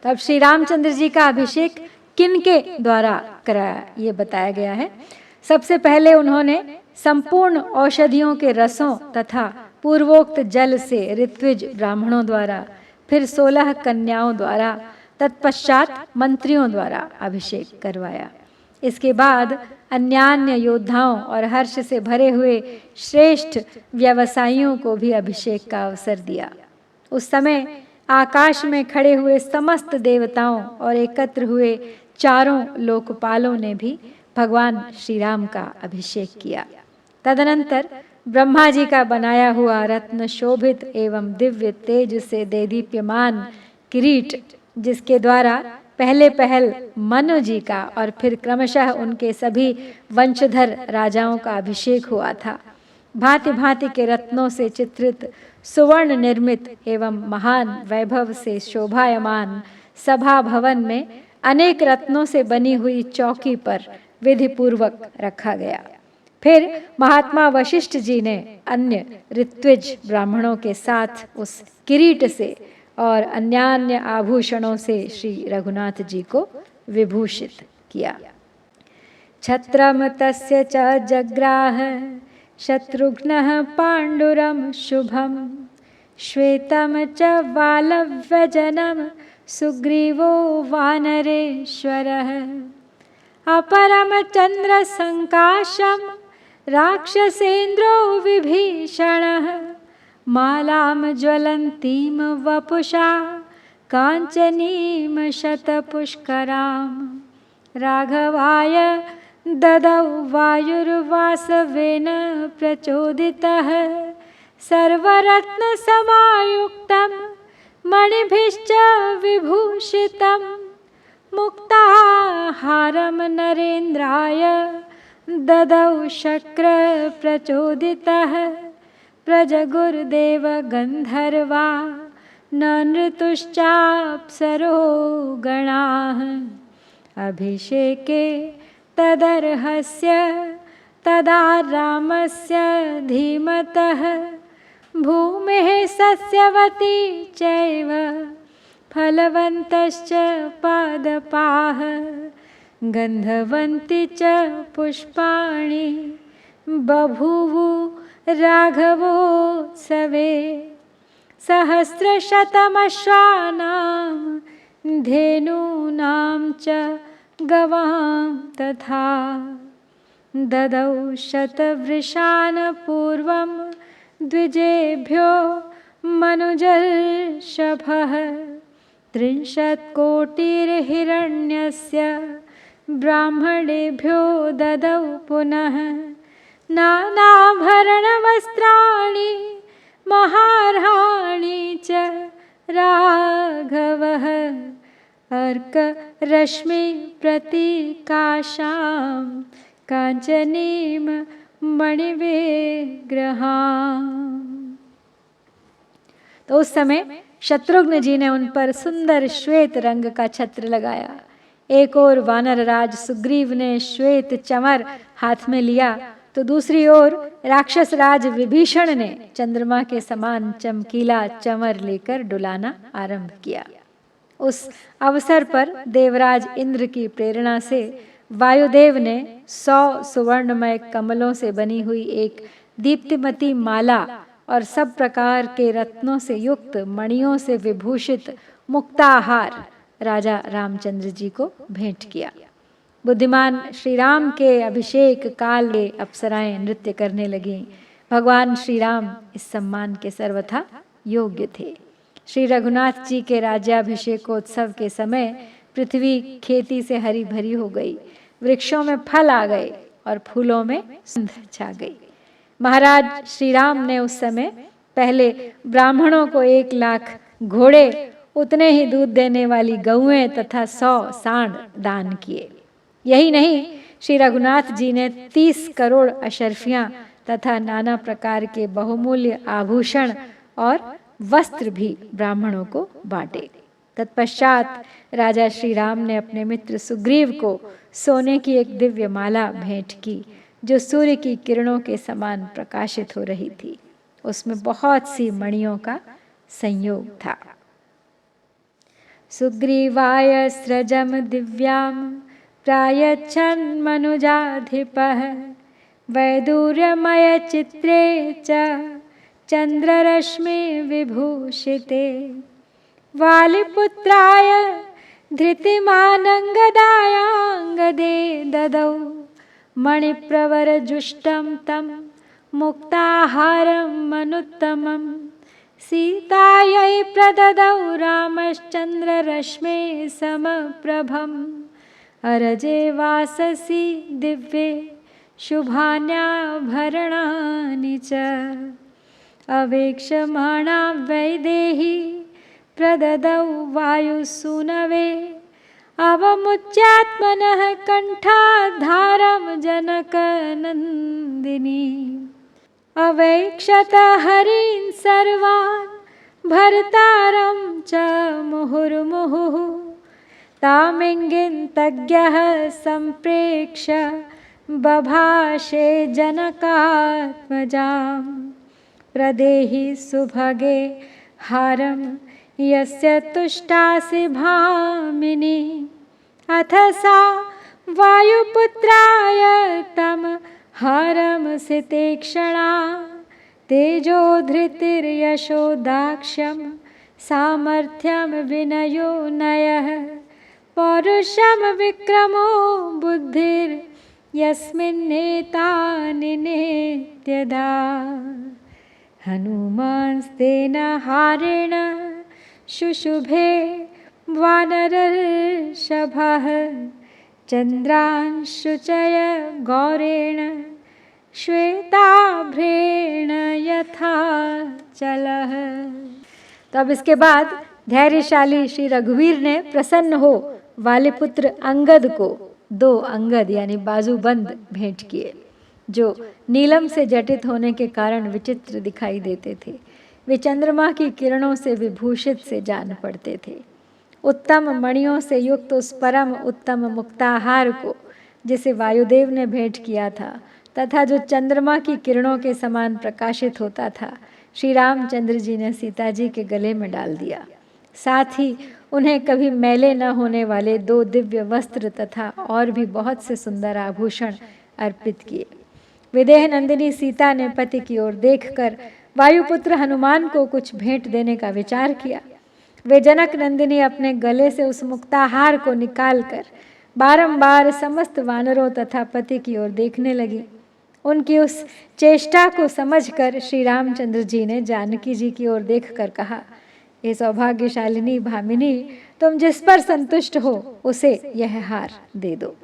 तो अब श्री रामचंद्र जी का अभिषेक किनके द्वारा कराया ये बताया गया है। सबसे पहले उन्होंने संपूर्ण औषधियों के रसों तथा पूर्वोक्त जल से ऋत्विज ब्राह्मणों द्वारा, फिर 16 कन्याओं द्वारा, तत्पश्चात मंत्रियों द्वारा अभिषेक करवाया। इसके बाद अन्यान्य योद्धाओं और हर्ष से भरे हुए श्रेष्ठ व्यवसायियों को भी अभिषेक का अवसर दिया। उस समय आकाश में खड़े हुए समस्त देवताओं और एकत्र हुए चारों लोकपालों ने भी भगवान श्री राम का अभिषेक किया। तदनंतर ब्रह्मा जी का बनाया हुआ रत्न शोभित एवं दिव्य तेज से देदीप्यमान किरीट, जिसके द्वारा पहले पहल मनु जी का और फिर क्रमशः उनके सभी वंशधर राजाओं का अभिषेक हुआ था, भांति भांति के रत्नों से चित्रित सुवर्ण निर्मित एवं महान वैभव से शोभायमान सभा भवन में अनेक रत्नों से बनी हुई चौकी पर विधि पूर्वक रखा गया। फिर महात्मा वशिष्ठ जी ने अन्य ऋत्विज ब्राह्मणों के साथ उस किरीट से और अन्यान्य आभूषणों से श्री रघुनाथ जी को विभूषित किया। छत्रम तस्य च जग्राह शत्रुघ्नः पाण्डुरं शुभम श्वेतम च वालव्यजनम सुग्रीवो वानरेश्वरः अपरम चंद्र संकाशम राक्षसेन्द्रो विभीषणः मालां ज्वलन्तीं वपुषा काञ्चनीं शतपुष्करां राघवाय ददौ वायुर्वासवेन प्रचोदितः सर्वरत्नसमायुक्तं मणिभिश्च विभूषितं मुक्ताहारं नरेन्द्राय ददौ शक्र प्रचोदितः प्रजगुर्देव गन्धर्वा न नृतुश्चाप्सरो गणाः अभिषेके तदर्हस्य तदा रामस्य धीमतः भूमिः सस्यवती चैव फलवन्तश्च पादपाः गन्धवन्ति च पुष्पाणि बभूवु राघवोत्सवे सहस्रशतमश्वानां धेनूनां च गवां तथा ददौ शतवृषान् पूर्वं द्विजेभ्यो मनुजर्षभः 30 कोटिर्हिरण्यस्य ब्राह्मणेभ्यो ददौ पुनः नानाभरणवस्त्राणि महार्हाणि च राघवः अर्करश्मि प्रतीकाशां काञ्चनीं मणिविग्रहां। तो उस समय शत्रुघ्न जी ने उन पर सुंदर श्वेत रंग का छत्र लगाया। एक और वानर राज सुग्रीव ने श्वेत चंवर हाथ में लिया, तो दूसरी ओर राक्षस राज विभीषण ने चंद्रमा के समान चमकीला चंवर लेकर डुलाना आरंभ किया। उस अवसर पर देवराज इंद्र की प्रेरणा से वायुदेव ने 100 सुवर्णमय कमलों से बनी हुई एक दीप्तिमती माला और सब प्रकार के रत्नों से युक्त मणियों से विभूषित मुक्ताहार राजा रामचंद्र जी को भेंट किया। बुद्धिमान श्री राम के अभिषेक काल में अप्सराएं नृत्य करने लगीं। भगवान श्री राम इस सम्मान के सर्वथा योग्य थे। श्री रघुनाथ जी के राज्याभिषेकोत्सव के समय पृथ्वी खेती से हरी भरी हो गई, वृक्षों में फल आ गए और फूलों में सुगंध छा गई। महाराज श्री राम ने उस समय पहले ब्राह्मणों को 1 लाख घोड़े, उतने ही दूध देने वाली गौएं तथा 100 सांड दान किए। यही नहीं, श्री रघुनाथ जी ने 30 करोड़ अशर्फियां तथा नाना प्रकार के बहुमूल्य आभूषण और वस्त्र भी ब्राह्मणों को बांटे। तत्पश्चात राजा श्री राम ने अपने मित्र सुग्रीव को सोने की एक दिव्य माला भेंट की, जो सूर्य की किरणों के समान प्रकाशित हो रही थी। उसमें बहुत सी मणियों का संयोग था। सुग्रीवाय स्रजम दिव्याम प्रायच्छन् मनुजाधिपः वैदूर्यमय चित्रे च चंद्ररश्मि विभूषिते वालिपुत्राय धृतिमानंगदायांगदे ददौ मणिप्रवरजुष्टं तं मुक्ताहारं मनुत्तमं सीतायै प्रददौ रामश्चंद्ररश्मे समप्रभम् अरजे वाससि दिव्ये शुभान्याभरणानि च अवेक्षमाणा वैदेही प्रददौ वायुसूनवे अवमुच्यात्मनः कण्ठाधारं जनकनन्दिनी अवैक्षत हरीन् सर्वान् भर्तारं च मुहुर्मुहुः तामिङ्गिन्तज्ञः सम्प्रेक्ष्य बभाषे जनकात्मजां प्रदेहि सुभगे हारं यस्य तुष्टासि भामिनी अथ सा वायुपुत्राय तं हारं सितेक्षणा तेजोधृतिर्यशोदाक्ष्यं सामर्थ्यं विनयो नयः पौरुषं विक्रमो बुद्धिर्यस्मिन्नेतानि नित्यदा हनुमांस्तेन हारेण शुशुभे वानरर्षभः चन्द्रांशुचय गौरेण श्वेताभ्रेण यथा चलः। तब इसके बाद धैर्यशाली श्री रघुवीर ने प्रसन्न हो वालिपुत्र अंगद को 2 अंगद यानी बाजूबंद भेंट किए, जो नीलम से जटित होने के कारण विचित्र दिखाई देते थे। वे चंद्रमा की किरणों से विभूषित से जान पड़ते थे। उत्तम मणियों से युक्त उस परम उत्तम मुक्ताहार को, जिसे वायुदेव ने भेंट किया था तथा जो चंद्रमा की किरणों के समान प्रकाशित होता था, श्री रामचंद्र जी ने सीता जी के गले में डाल दिया। साथ ही उन्हें कभी मैले न होने वाले 2 दिव्य वस्त्र तथा और भी बहुत से सुंदर आभूषण अर्पित किए। विदेह नंदिनी सीता ने पति की ओर देखकर वायुपुत्र हनुमान को कुछ भेंट देने का विचार किया। वे जनक नंदिनी अपने गले से उस मुक्ताहार को निकालकर बारंबार समस्त वानरों तथा पति की ओर देखने लगी। उनकी उस चेष्टा को समझकर श्री रामचंद्र जी ने जानकी जी की ओर देखकर कहा, ये सौभाग्यशालिनी भामिनी, तुम जिस पर संतुष्ट हो उसे यह हार दे दो।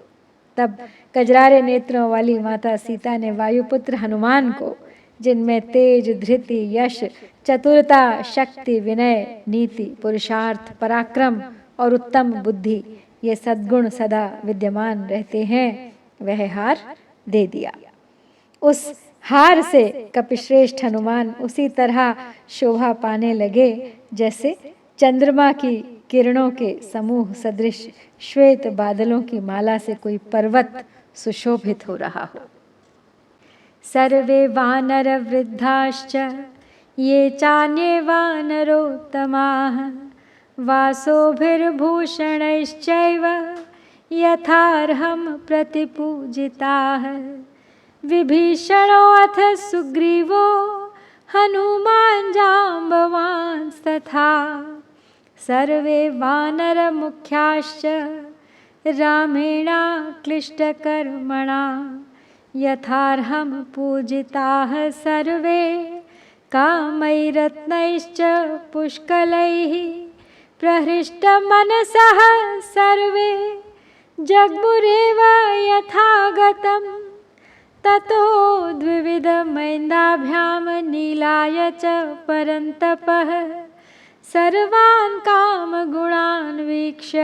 तब कजरारे नेत्रों वाली माता सीता ने वायुपुत्र हनुमान को, जिनमें तेज, धृति, यश, चतुरता, शक्ति, विनय, नीति, पुरुषार्थ, पराक्रम और उत्तम बुद्धि, ये सद्गुण सदा विद्यमान रहते हैं, वह हार दे दिया। उस हार से कपिश्रेष्ठ हनुमान उसी तरह शोभा पाने लगे जैसे चंद्रमा की किरणों के समूह सदृश श्वेत बादलों की माला से कोई पर्वत सुशोभित हो रहा हो। सर्वे वानर वृद्धाश्च ये चान्ये वानरोत्तमाः वासोभिर्भूषणैश्चैव यथार्हं प्रतिपूजिताः विभीषणोऽथ सुग्रीवो हनुमान् जाम्बवांस्तथा सर्वे वानरमुख्याश्च रामेणाक्लिष्टकर्मणा यथार्हं पूजिताः सर्वे कामैरत्नैश्च पुष्कलैः प्रहृष्टमनसः सर्वे जग्मुरेव यथागतम् ततो द्विविधमैन्दाभ्यां नीलाय च परन्तपः सर्वान् कामगुणान् वीक्ष्य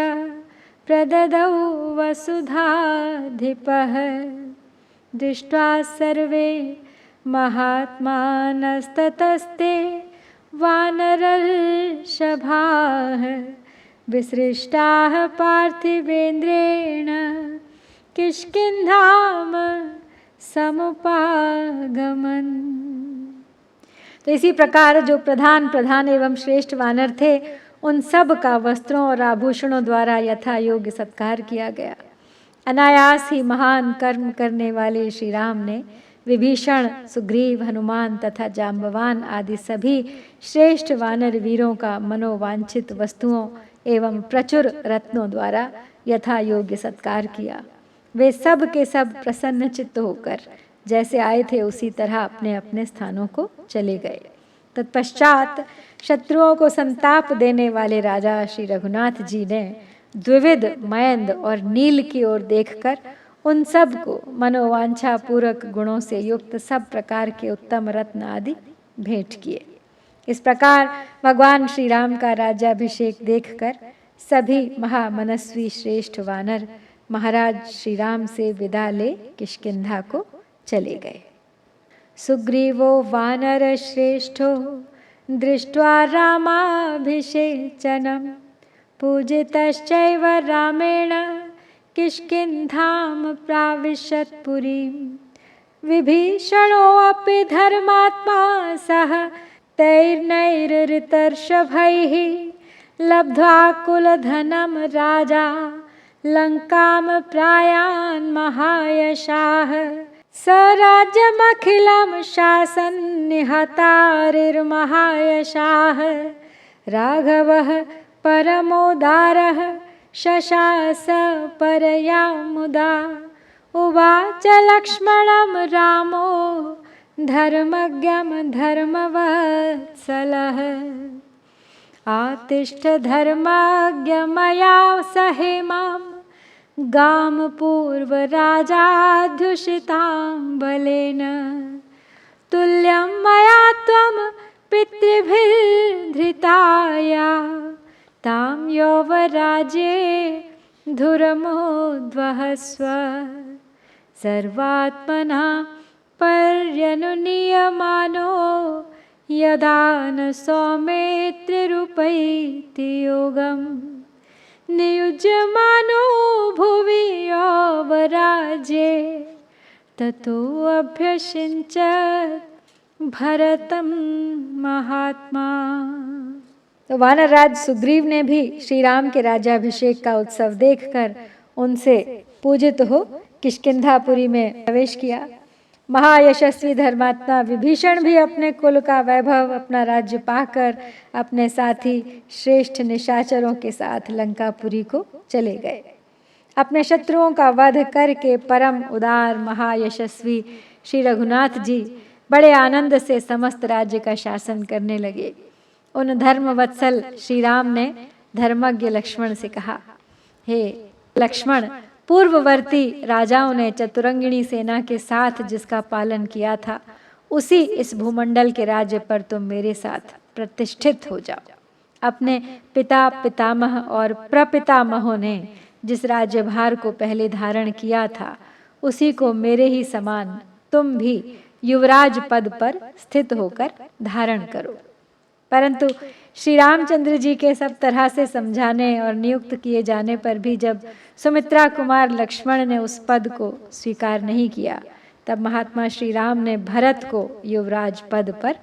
प्रददौ वसुधाधिपः दृष्ट्वा सर्वे महात्मानस्ततस्ते वानरर्षभाः विसृष्टाः पार्थिवेन्द्रेण किष्किन्धाम समुपागमन्। तो इसी प्रकार जो प्रधान एवं श्रेष्ठ वानर थे उन सब का वस्त्रों और आभूषणों द्वारा यथा योग्य सत्कार किया गया। अनायास ही महान कर्म करने वाले श्री राम ने विभीषण, सुग्रीव, हनुमान तथा जाम्बवान आदि सभी श्रेष्ठ वानर वीरों का मनोवांछित वस्तुओं एवं प्रचुर रत्नों द्वारा यथा योग्य सत्कार किया। वे सब के सब प्रसन्न चित्त होकर जैसे आए थे उसी तरह अपने अपने स्थानों को चले गए। तत्पश्चात शत्रुओं को संताप देने वाले राजा श्री रघुनाथ जी ने द्विविध, मयंद और नील की ओर देखकर उन सब को मनोवांछा पूर्वक गुणों से युक्त सब प्रकार के उत्तम रत्न आदि भेंट किए। इस प्रकार भगवान श्री राम का राज्याभिषेक देखकर सभी महामनस्वी श्रेष्ठ वानर महाराज श्री राम से विदा ले किष्किंधा को चले गए। सुग्रीवो वानर श्रेष्ठो दृष्ट्वा रामाभिषेचनम् पूजितश्चैव रामेण किष्किन्धां प्राविशत् पुरीं। विभीषणोऽपि धर्मात्मा सह तैर्नैरृतर्षभैः लब्ध्वा कुलधनं राजा लङ्कां प्रायान् महायशाः। स राज्यमखिलं शासन् निहतारिर्महायशाः। राघवः परमोदारः शशास परया मुदा। उवाच लक्ष्मणं रामो धर्मज्ञं धर्मवत्सलः। आतिष्ठ धर्मज्ञ मया सहेमां गां पूर्वराजाध्युषितां बलेन। तुल्यं मया त्वं पितृभिर्धृताया तां यौवराज्ये धुरमोद्वहस्व। सर्वात्मना पर्यनुनीयमानो यदा न सौमित्रिरुपैति योगम्। नियुज्यमानो भुवि यौवराज्ये ततो अभ्यषिञ्चत् भरतं महात्मा। तो वानरराज सुग्रीव ने भी श्री राम के राज्याभिषेक का उत्सव देखकर उनसे पूजित हो किष्किंधापुरी में प्रवेश किया। महायशस्वी धर्मात्मा विभीषण भी अपने कुल का वैभव, अपना राज्य पाकर अपने साथी श्रेष्ठ निशाचरों के साथ लंकापुरी को चले गए। अपने शत्रुओं का वध करके परम उदार महायशस्वी श्री रघुनाथ जी बड़े आनंद से समस्त राज्य का शासन करने लगे। उन धर्मवत्सल श्री राम ने धर्मज्ञ लक्ष्मण से कहा, हे लक्ष्मण, पूर्ववर्ती राजाओं ने चतुरंगिणी सेना के साथ जिसका पालन किया था उसी इस भूमंडल के राज्य पर तुम मेरे साथ प्रतिष्ठित हो जाओ। अपने पिता पितामह और प्रपितामहों ने जिस राज्यभार को पहले धारण किया था उसी को मेरे ही समान तुम भी युवराज पद पर स्थित होकर धारण करो। परंतु श्री रामचंद्र जी के सब तरह से समझाने और नियुक्त किए जाने पर भी जब सुमित्रा कुमार लक्ष्मण ने उस पद को स्वीकार नहीं किया, तब महात्मा श्री राम ने भरत को युवराज पद पर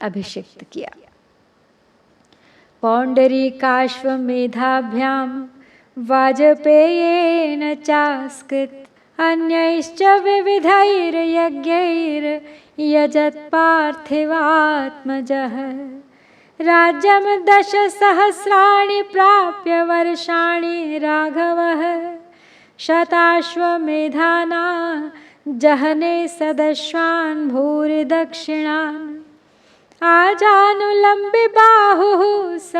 अभिषिक्त किया। पौंडरीकाश्वमेधाभ्यां वाजपेयेन चास्कृत अन्यैश्च विविधैर्यज्ञैर्यजत् पार्थिवात्मजः। राज्यं 10 सहस्राणि प्राप्य वर्षाणि राघवः। शताश्वमेधाना जहने सदश्वान् भूरि दक्षिणान्। आजानुलम्बि बाहुः स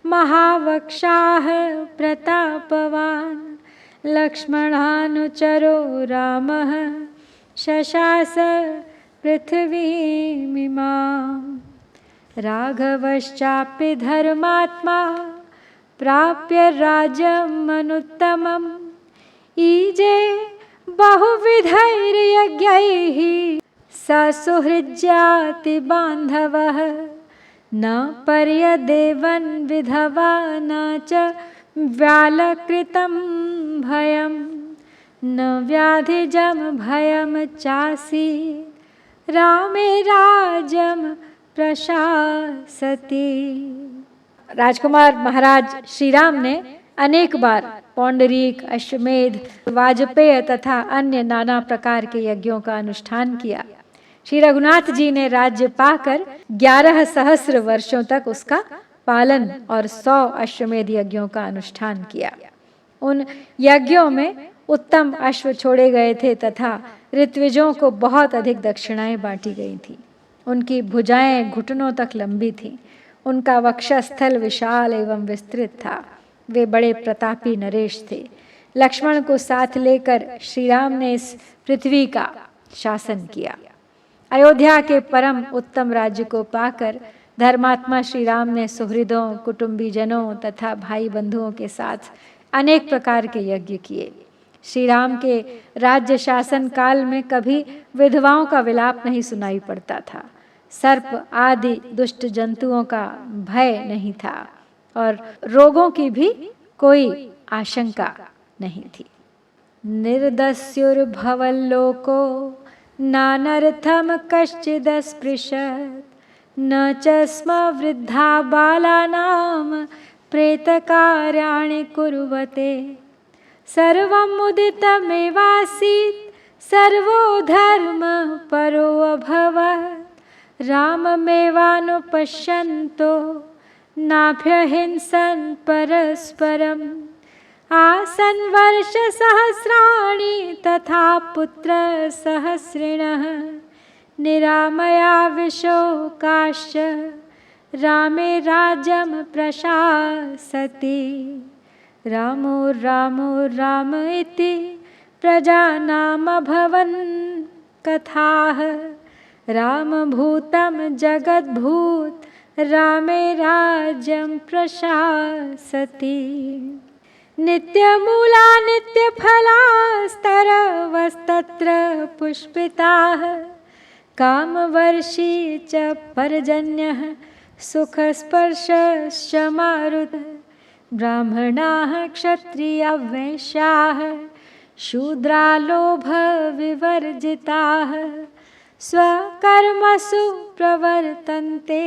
महावक्षाः प्रतापवान्। लक्ष्मणानुचरो रामः शशास पृथिवीमिमाम्। राघवश्चापि धर्मात्मा प्राप्य राज्यमनुत्तमम् ईजे बहुविधैर्यज्ञैः ससुहृज्याति बान्धवः न पर्यदेवन् विधवा न च व्यालकृतं भयं न व्याधिजं भयं चासी रामे राज्यं प्रशासति। राजकुमार महाराज श्री राम ने अनेक बार पौंडरीक, अश्वमेध, वाजपेय तथा अन्य नाना प्रकार के यज्ञों का अनुष्ठान किया। श्री रघुनाथ जी ने राज्य पाकर 11 सहस्र वर्षों तक उसका पालन और 100 अश्वमेध यज्ञों का अनुष्ठान किया। उन यज्ञों में उत्तम अश्व छोड़े गए थे तथा ऋत्विजों को बहुत अधिक दक्षिणाएं बांटी गई थी। उनकी भुजाएं घुटनों तक लंबी थीं। उनका वक्षस्थल विशाल एवं विस्तृत था। वे बड़े प्रतापी नरेश थे। लक्ष्मण को साथ लेकर श्री राम ने इस पृथ्वी का शासन किया। अयोध्या के परम उत्तम राज्य को पाकर धर्मात्मा श्री राम ने सुहृदों, कुटुंबीजनों तथा भाई बंधुओं के साथ अनेक प्रकार के यज्ञ किए। श्री राम के राज्य शासन काल में कभी विधवाओं का विलाप नहीं सुनाई पड़ता था। सर्प आदि दुष्ट जंतुओं का भय नहीं था और रोगों की भी कोई आशंका नहीं थी। निर्दस्युर्भवल्लोको नानर्थम कश्चिदस्पृशत् न च स्म वृद्धा बालानां प्रेतकार्याणि कुर्वते सर्वं मुदितमेवासीत् सर्वो धर्म परो अभवत् राममेवानुपश्यन्तो नाभ्यहिंसन् परस्परम् आसन् वर्षसहस्राणि तथा पुत्रसहस्रिणः निरामया विशोकाश्च रामे राज्यं प्रशासति रामो रामो राम इति प्रजानामभवन् कथाः रामभूतं जगद्भूत रामे राज्यं प्रशासति नित्यमूला नित्यफलास्तरवस्तत्र पुष्पिताः कामवर्षी च पर्जन्यः सुखस्पर्शश्च मारुतः ब्राह्मणाः क्षत्रिया वैश्याः शूद्रा लोभविवर्जिताः स्वकर्मसु प्रवर्तन्ते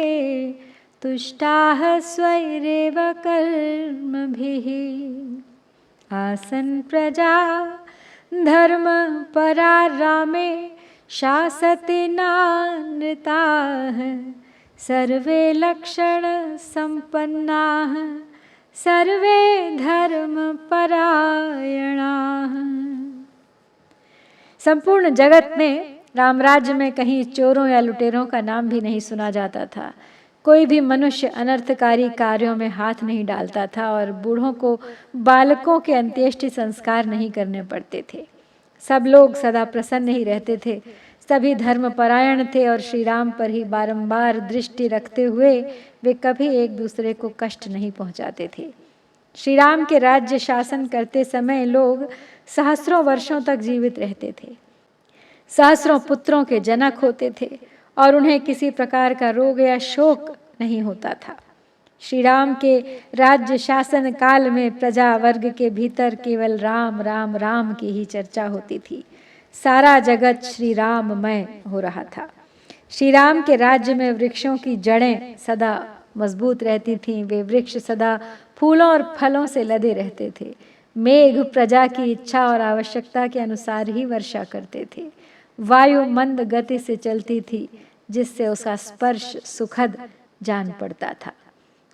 तुष्टाः स्वैरेव कर्मभिः आसन् प्रजा धर्मपरा रामे शासति नानृताः सर्वे लक्षणसम्पन्नाः सर्वे धर्मपरायणाः। संपूर्ण जगत में रामराज्य में कहीं चोरों या लुटेरों का नाम भी नहीं सुना जाता था। कोई भी मनुष्य अनर्थकारी कार्यों में हाथ नहीं डालता था और बूढ़ों को बालकों के अंत्येष्टि संस्कार नहीं करने पड़ते थे। सब लोग सदा प्रसन्न ही रहते थे। सभी धर्मपरायण थे और श्री राम पर ही बारंबार दृष्टि रखते हुए वे कभी एक दूसरे को कष्ट नहीं पहुंचाते थे। श्री राम के राज्य शासन करते समय लोग सहस्रों वर्षों तक जीवित रहते थे। सहस्रों पुत्रों के जनक होते थे और उन्हें किसी प्रकार का रोग या शोक नहीं होता था। श्री राम के राज्य शासन काल में प्रजा वर्ग के भीतर केवल राम राम राम की ही चर्चा होती थी। सारा जगत श्री राममय हो रहा था। श्री राम के राज्य में वृक्षों की जड़ें सदा मजबूत रहती थीं। वे वृक्ष सदा फूलों और फलों से लदे रहते थे। मेघ प्रजा की इच्छा और आवश्यकता के अनुसार ही वर्षा करते थे। वायु मंद गति से चलती थी जिससे उसका स्पर्श सुखद जान पड़ता था।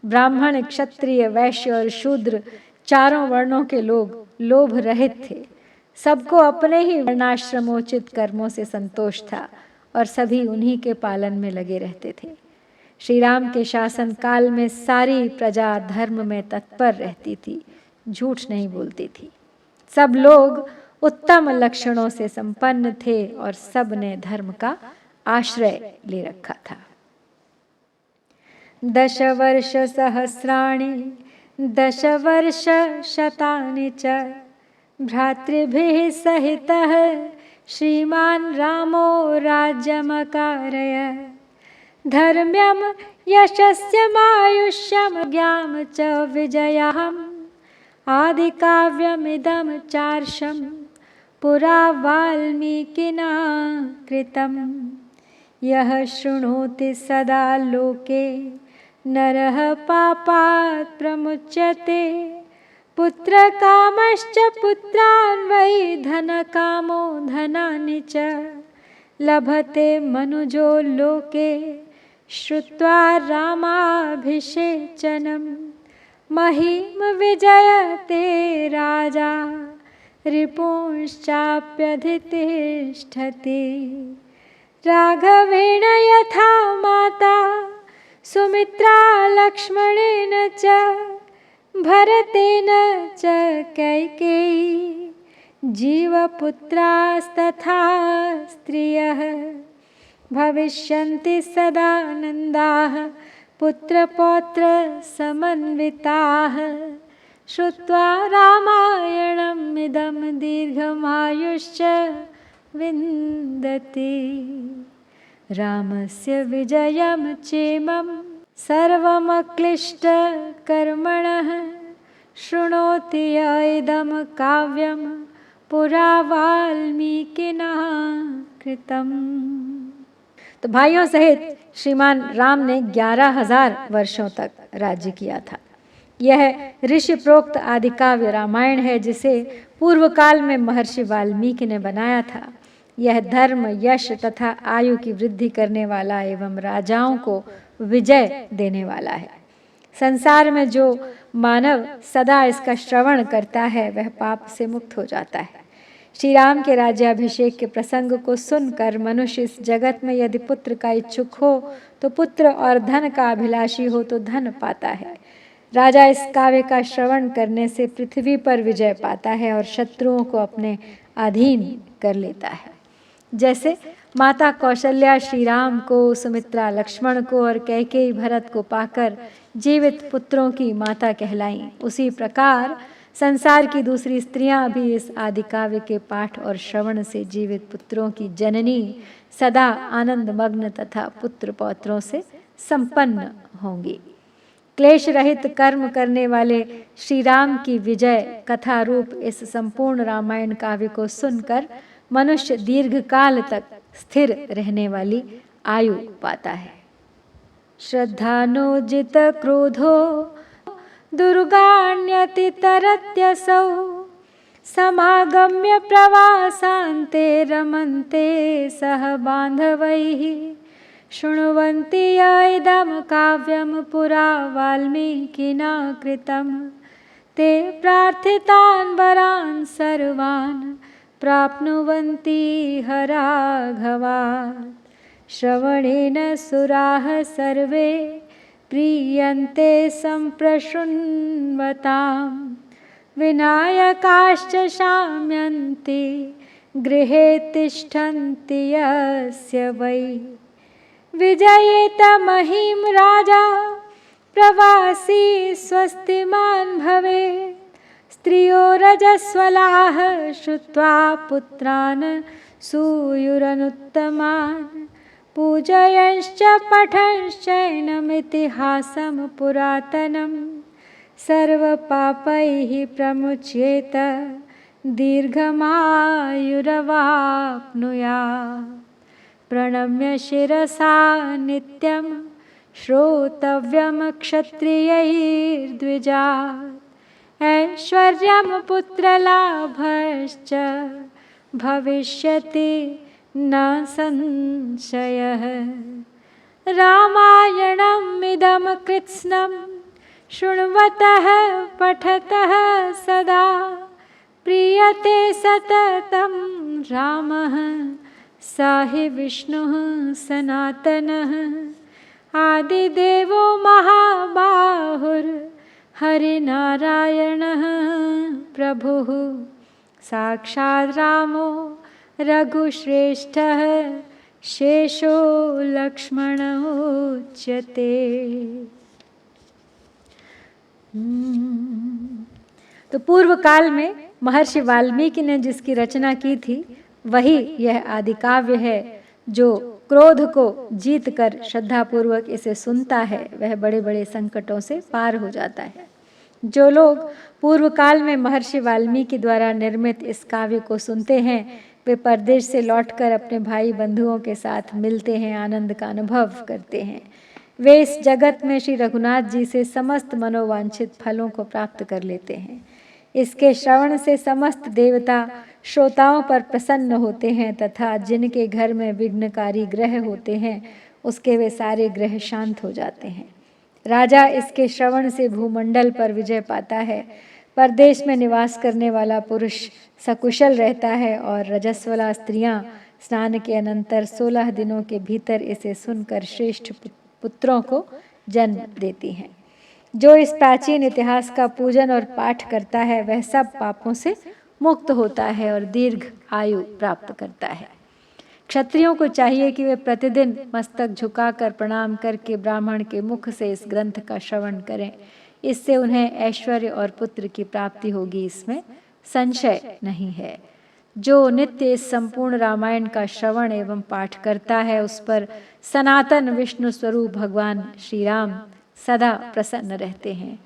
ब्राह्मण, क्षत्रिय, वैश्य और शूद्र चारों वर्णों के लोग लोभ रहित थे। सबको अपने ही वर्णाश्रमोचित कर्मों से संतोष था और सभी उन्हीं के पालन में लगे रहते थे। श्री राम के शासन काल में सारी प्रजा धर्म में तत्पर रहती थी, झूठ नहीं बोलती थी। सब लोग उत्तम लक्षणों से संपन्न थे और सब ने धर्म का आश्रय ले रखा था। 10 वर्ष सहस्राणि 10 वर्षशतानि च भ्रातृभिः सहितः श्रीमान् रामो राज्यमकारय। धर्म्यं यशस्यमायुष्यं ज्ञां च विजयम् आदिकाव्यमिदं चार्षं पुरा वाल्मीकिना कृतं। यः शृणोति सदा लोके नरः पापात् प्रमुच्यते। पुत्रकामश्च पुत्रान् वै धनकामो धनानि च लभते मनुजो लोके श्रुत्वा रामाभिषेचनम्। महीम विजयते राजा रिपुंश्चाप्यधितिष्ठति। राघवेण यथा माता सुमित्रा लक्ष्मणेन च भरतेन च कैकेयी जीवपुत्रास्तथा स्त्रियः भविष्यन्ति सदा नन्दाः पुत्रपौत्रसमन्विताः। श्रुत्वा रामायणम् इदं दीर्घमायुश्च विन्दति। रामस्य विजयं चेमं सर्वमक्लिष्टकर्मणः शृणोति य इदं काव्यं पुरा वाल्मीकिना कृतम्। तो भाइयों सहित श्रीमान राम ने 11,000 वर्षों तक राज्य किया था। यह ऋषि प्रोक्त आदि काव्य रामायण है जिसे पूर्व काल में महर्षि वाल्मीकि ने बनाया था। यह धर्म, यश तथा आयु की वृद्धि करने वाला एवं राजाओं को विजय देने वाला है। संसार में जो मानव सदा इसका श्रवण करता है वह पाप से मुक्त हो जाता है। श्री राम के राज्याभिषेक के प्रसंग को सुनकर मनुष्य इस जगत में यदि पुत्र का इच्छुक हो तो पुत्र और धन का अभिलाषी हो तो धन पाता है। राजा इस काव्य का श्रवण करने से पृथ्वी पर विजय पाता है और शत्रुओं को अपने अधीन कर लेता है। जैसे माता कौशल्या श्री राम को, सुमित्रा लक्ष्मण को और कैकेयी भरत को पाकर जीवित पुत्रों की माता कहलाईं, उसी प्रकार संसार की दूसरी स्त्रियां भी इस आदि काव्य के पाठ और श्रवण से जीवित पुत्रों की जननी, सदा आनंद मग्न तथा पुत्र पौत्रों से संपन्न होंगी। क्लेश रहित कर्म करने वाले श्री राम की विजय कथा रूप इस संपूर्ण रामायण काव्य को सुनकर मनुष्य दीर्घ काल तक स्थिर रहने वाली आयु पाता है। श्रद्धानोजित क्रोधो दुर्गाण्यतितरत्यसौ समागम्य प्रवासान्ते रमन्ते सह बान्धवैः। शृण्वन्ति य इदं काव्यं पुरा वाल्मीकिना कृतं। ते प्रार्थितान् वरान् सर्वान् प्राप्नुवन्ति हराघवात्। श्रवणेन सुराः सर्वे प्रीयन्ते सम्प्रशृण्वताम्। विनायकाश्च शाम्यन्ति गृहे तिष्ठन्ति यस्य वै। विजयेत महीं राजा प्रवासी स्वस्तिमान् भवेत्। स्त्रियो रजस्वलाः श्रुत्वा पुत्रान् सूयुरनुत्तमान्। पूजयंश्च पठंश्चैनमितिहासं पुरातनं। सर्वपापैः प्रमुच्येत दीर्घमायुरवाप्नुयात्। प्रणम्य शिरसा नित्यं श्रोतव्यं क्षत्रियैर्द्विजात्। ऐश्वर्यं पुत्रलाभश्च भविष्यति न संशयः। रामायणम् इदं कृत्स्नं शृण्वतः पठतः सदा। प्रीयते सततं रामः स हि विष्णुः सनातनः। आदिदेवो महाबाहुर्हरिनारायणः प्रभुः। साक्षात् रामो रघुश्रेष्ठः शेषो लक्ष्मण उच्यते। तो पूर्व काल में महर्षि वाल्मीकि ने जिसकी रचना की थी वही यह आदि काव्य है। जो क्रोध को जीत कर श्रद्धापूर्वक इसे सुनता है वह बड़े बड़े संकटों से पार हो जाता है। जो लोग पूर्व काल में महर्षि वाल्मीकि द्वारा निर्मित इस काव्य को सुनते हैं वे परदेश से लौटकर अपने भाई बंधुओं के साथ मिलते हैं, आनंद का अनुभव करते हैं। वे इस जगत में श्री रघुनाथ जी से समस्त मनोवांछित फलों को प्राप्त कर लेते हैं। इसके श्रवण से समस्त देवता श्रोताओं पर प्रसन्न होते हैं तथा जिनके घर में विघ्नकारी ग्रह होते हैं उसके वे सारे ग्रह शांत हो जाते हैं। राजा इसके श्रवण से भूमंडल पर विजय पाता है। परदेश में निवास करने वाला पुरुष सकुशल रहता है और रजस्वला स्त्रियां स्नान के अनंतर 16 दिनों के भीतर इसे सुनकर श्रेष्ठ पुत्रों को जन्म देती हैं। जो इस प्राचीन इतिहास का पूजन और पाठ करता है वह सब पापों से मुक्त होता है और दीर्घ आयु प्राप्त करता है। क्षत्रियों को चाहिए कि वे प्रतिदिन मस्तक झुकाकर प्रणाम करके ब्राह्मण के मुख से इस ग्रंथ का श्रवण करें। इससे उन्हें ऐश्वर्य और पुत्र की प्राप्ति होगी, इसमें संशय नहीं है। जो नित्य इस संपूर्ण रामायण का श्रवण एवं पाठ करता है उस पर सनातन विष्णु स्वरूप भगवान श्री राम सदा प्रसन्न रहते हैं।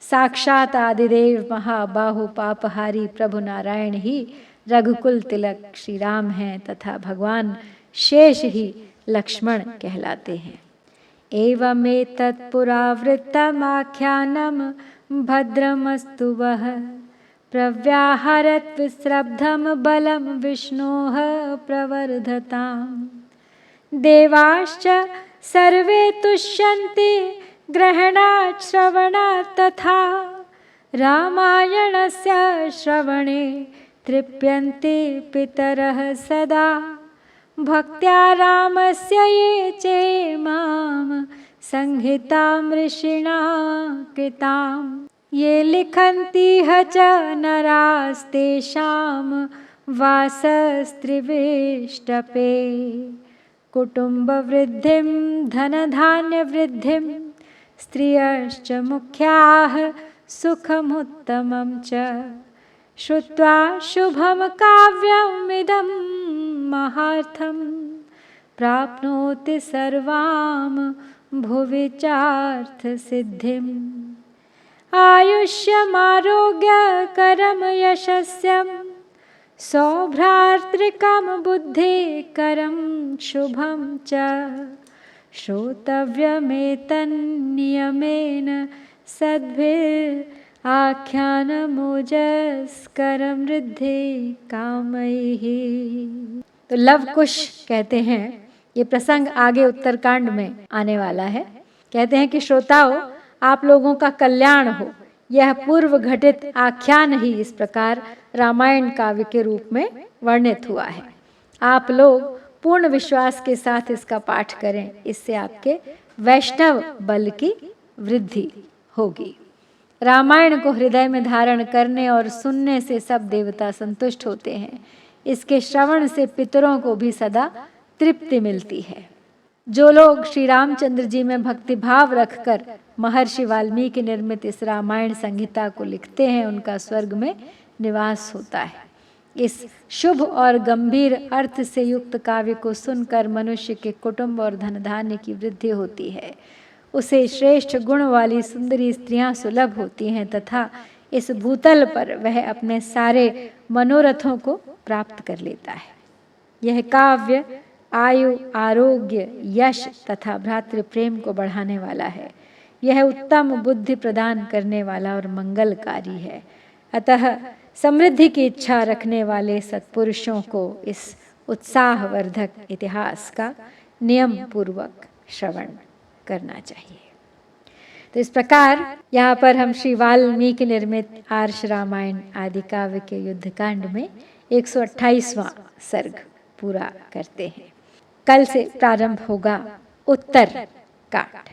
साक्षात आदिदेव महाबाहु पापहारी प्रभु नारायण ही रघुकुल तिलक श्री राम हैं तथा भगवान शेष ही लक्ष्मण कहलाते हैं। एवमेतत् पुरावृत्तमाख्यानं भद्रमस्तु वः प्रव्याहरत् विस्रब्धं बलं विष्णोः प्रवर्धताम्। देवाश्च सर्वे तुष्यन्ति ग्रहणात् श्रवणात् तथा रामायणस्य श्रवणे तृप्यन्ते पितरः सदा। भक्त्या रामस्य ये चेमां संहितां ऋषिणा कृताम्। ये लिखन्ति ह च नरास्तेषां वासस्त्रिविष्टपे। कुटुम्बवृद्धिं धनधान्यवृद्धिं स्त्रियश्च मुख्याः सुखमुत्तमं च। श्रुत्वा शुभं काव्यमिदं महार्थं प्राप्नोति सर्वां भुवि चार्थसिद्धिम्। आयुष्यमारोग्यकरं यशस्यं सौभ्रातृकं बुद्धिकरं शुभं च। श्रोतव्यमेतन्नियमेन सद्भिराख्यानमोजस्करं वृद्धि कामैः। तो लव कुश कहते हैं, ये प्रसंग आगे उत्तरकांड में आने वाला है। कहते हैं कि श्रोताओ आप लोगों का कल्याण हो। यह पूर्व घटित आख्यान ही इस प्रकार रामायण काव्य के रूप में वर्णित हुआ है। आप लोग पूर्ण विश्वास के साथ इसका पाठ करें, इससे आपके वैष्णव बल की वृद्धि होगी। रामायण को हृदय में धारण करने और सुनने से सब देवता संतुष्ट होते हैं। इसके श्रवण से पितरों को भी सदा तृप्ति मिलती है। जो लोग श्री रामचंद्र जी में भक्तिभाव रखकर महर्षि वाल्मीकि निर्मित इस रामायण संहिता को लिखते हैं उनका स्वर्ग में निवास होता है। इस शुभ और गंभीर अर्थ से युक्त काव्य को सुनकर मनुष्य के कुटुंब और धन धान्य की वृद्धि होती है। उसे श्रेष्ठ गुण वाली सुंदरी स्त्रियां सुलभ होती हैं तथा इस भूतल पर वह अपने सारे मनोरथों को प्राप्त कर लेता है। यह काव्य आयु, आरोग्य, यश तथा भ्रातृ प्रेम को बढ़ाने वाला है। यह उत्तम बुद्धि प्रदान करने वाला और मंगलकारी है। अतः समृद्धि की इच्छा रखने वाले सत्पुरुषों को इस उत्साहवर्धक इतिहास का नियम पूर्वक श्रवण करना चाहिए। तो इस प्रकार यहाँ पर हम श्री वाल्मीकि निर्मित आर्ष रामायण आदि काव्य के युद्धकांड में 128वां सर्ग पूरा करते हैं। कल से प्रारंभ होगा उत्तर कांड।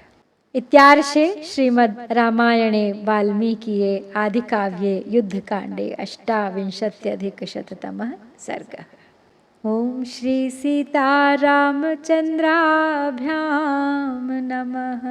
इत्यार्षे श्रीमद् रामायणे वाल्मीकिये आदिकाव्ये युद्धकांडे 28अधिकशततमः सर्गः। ओम श्री सीतारामचंद्राभ्यां नमः।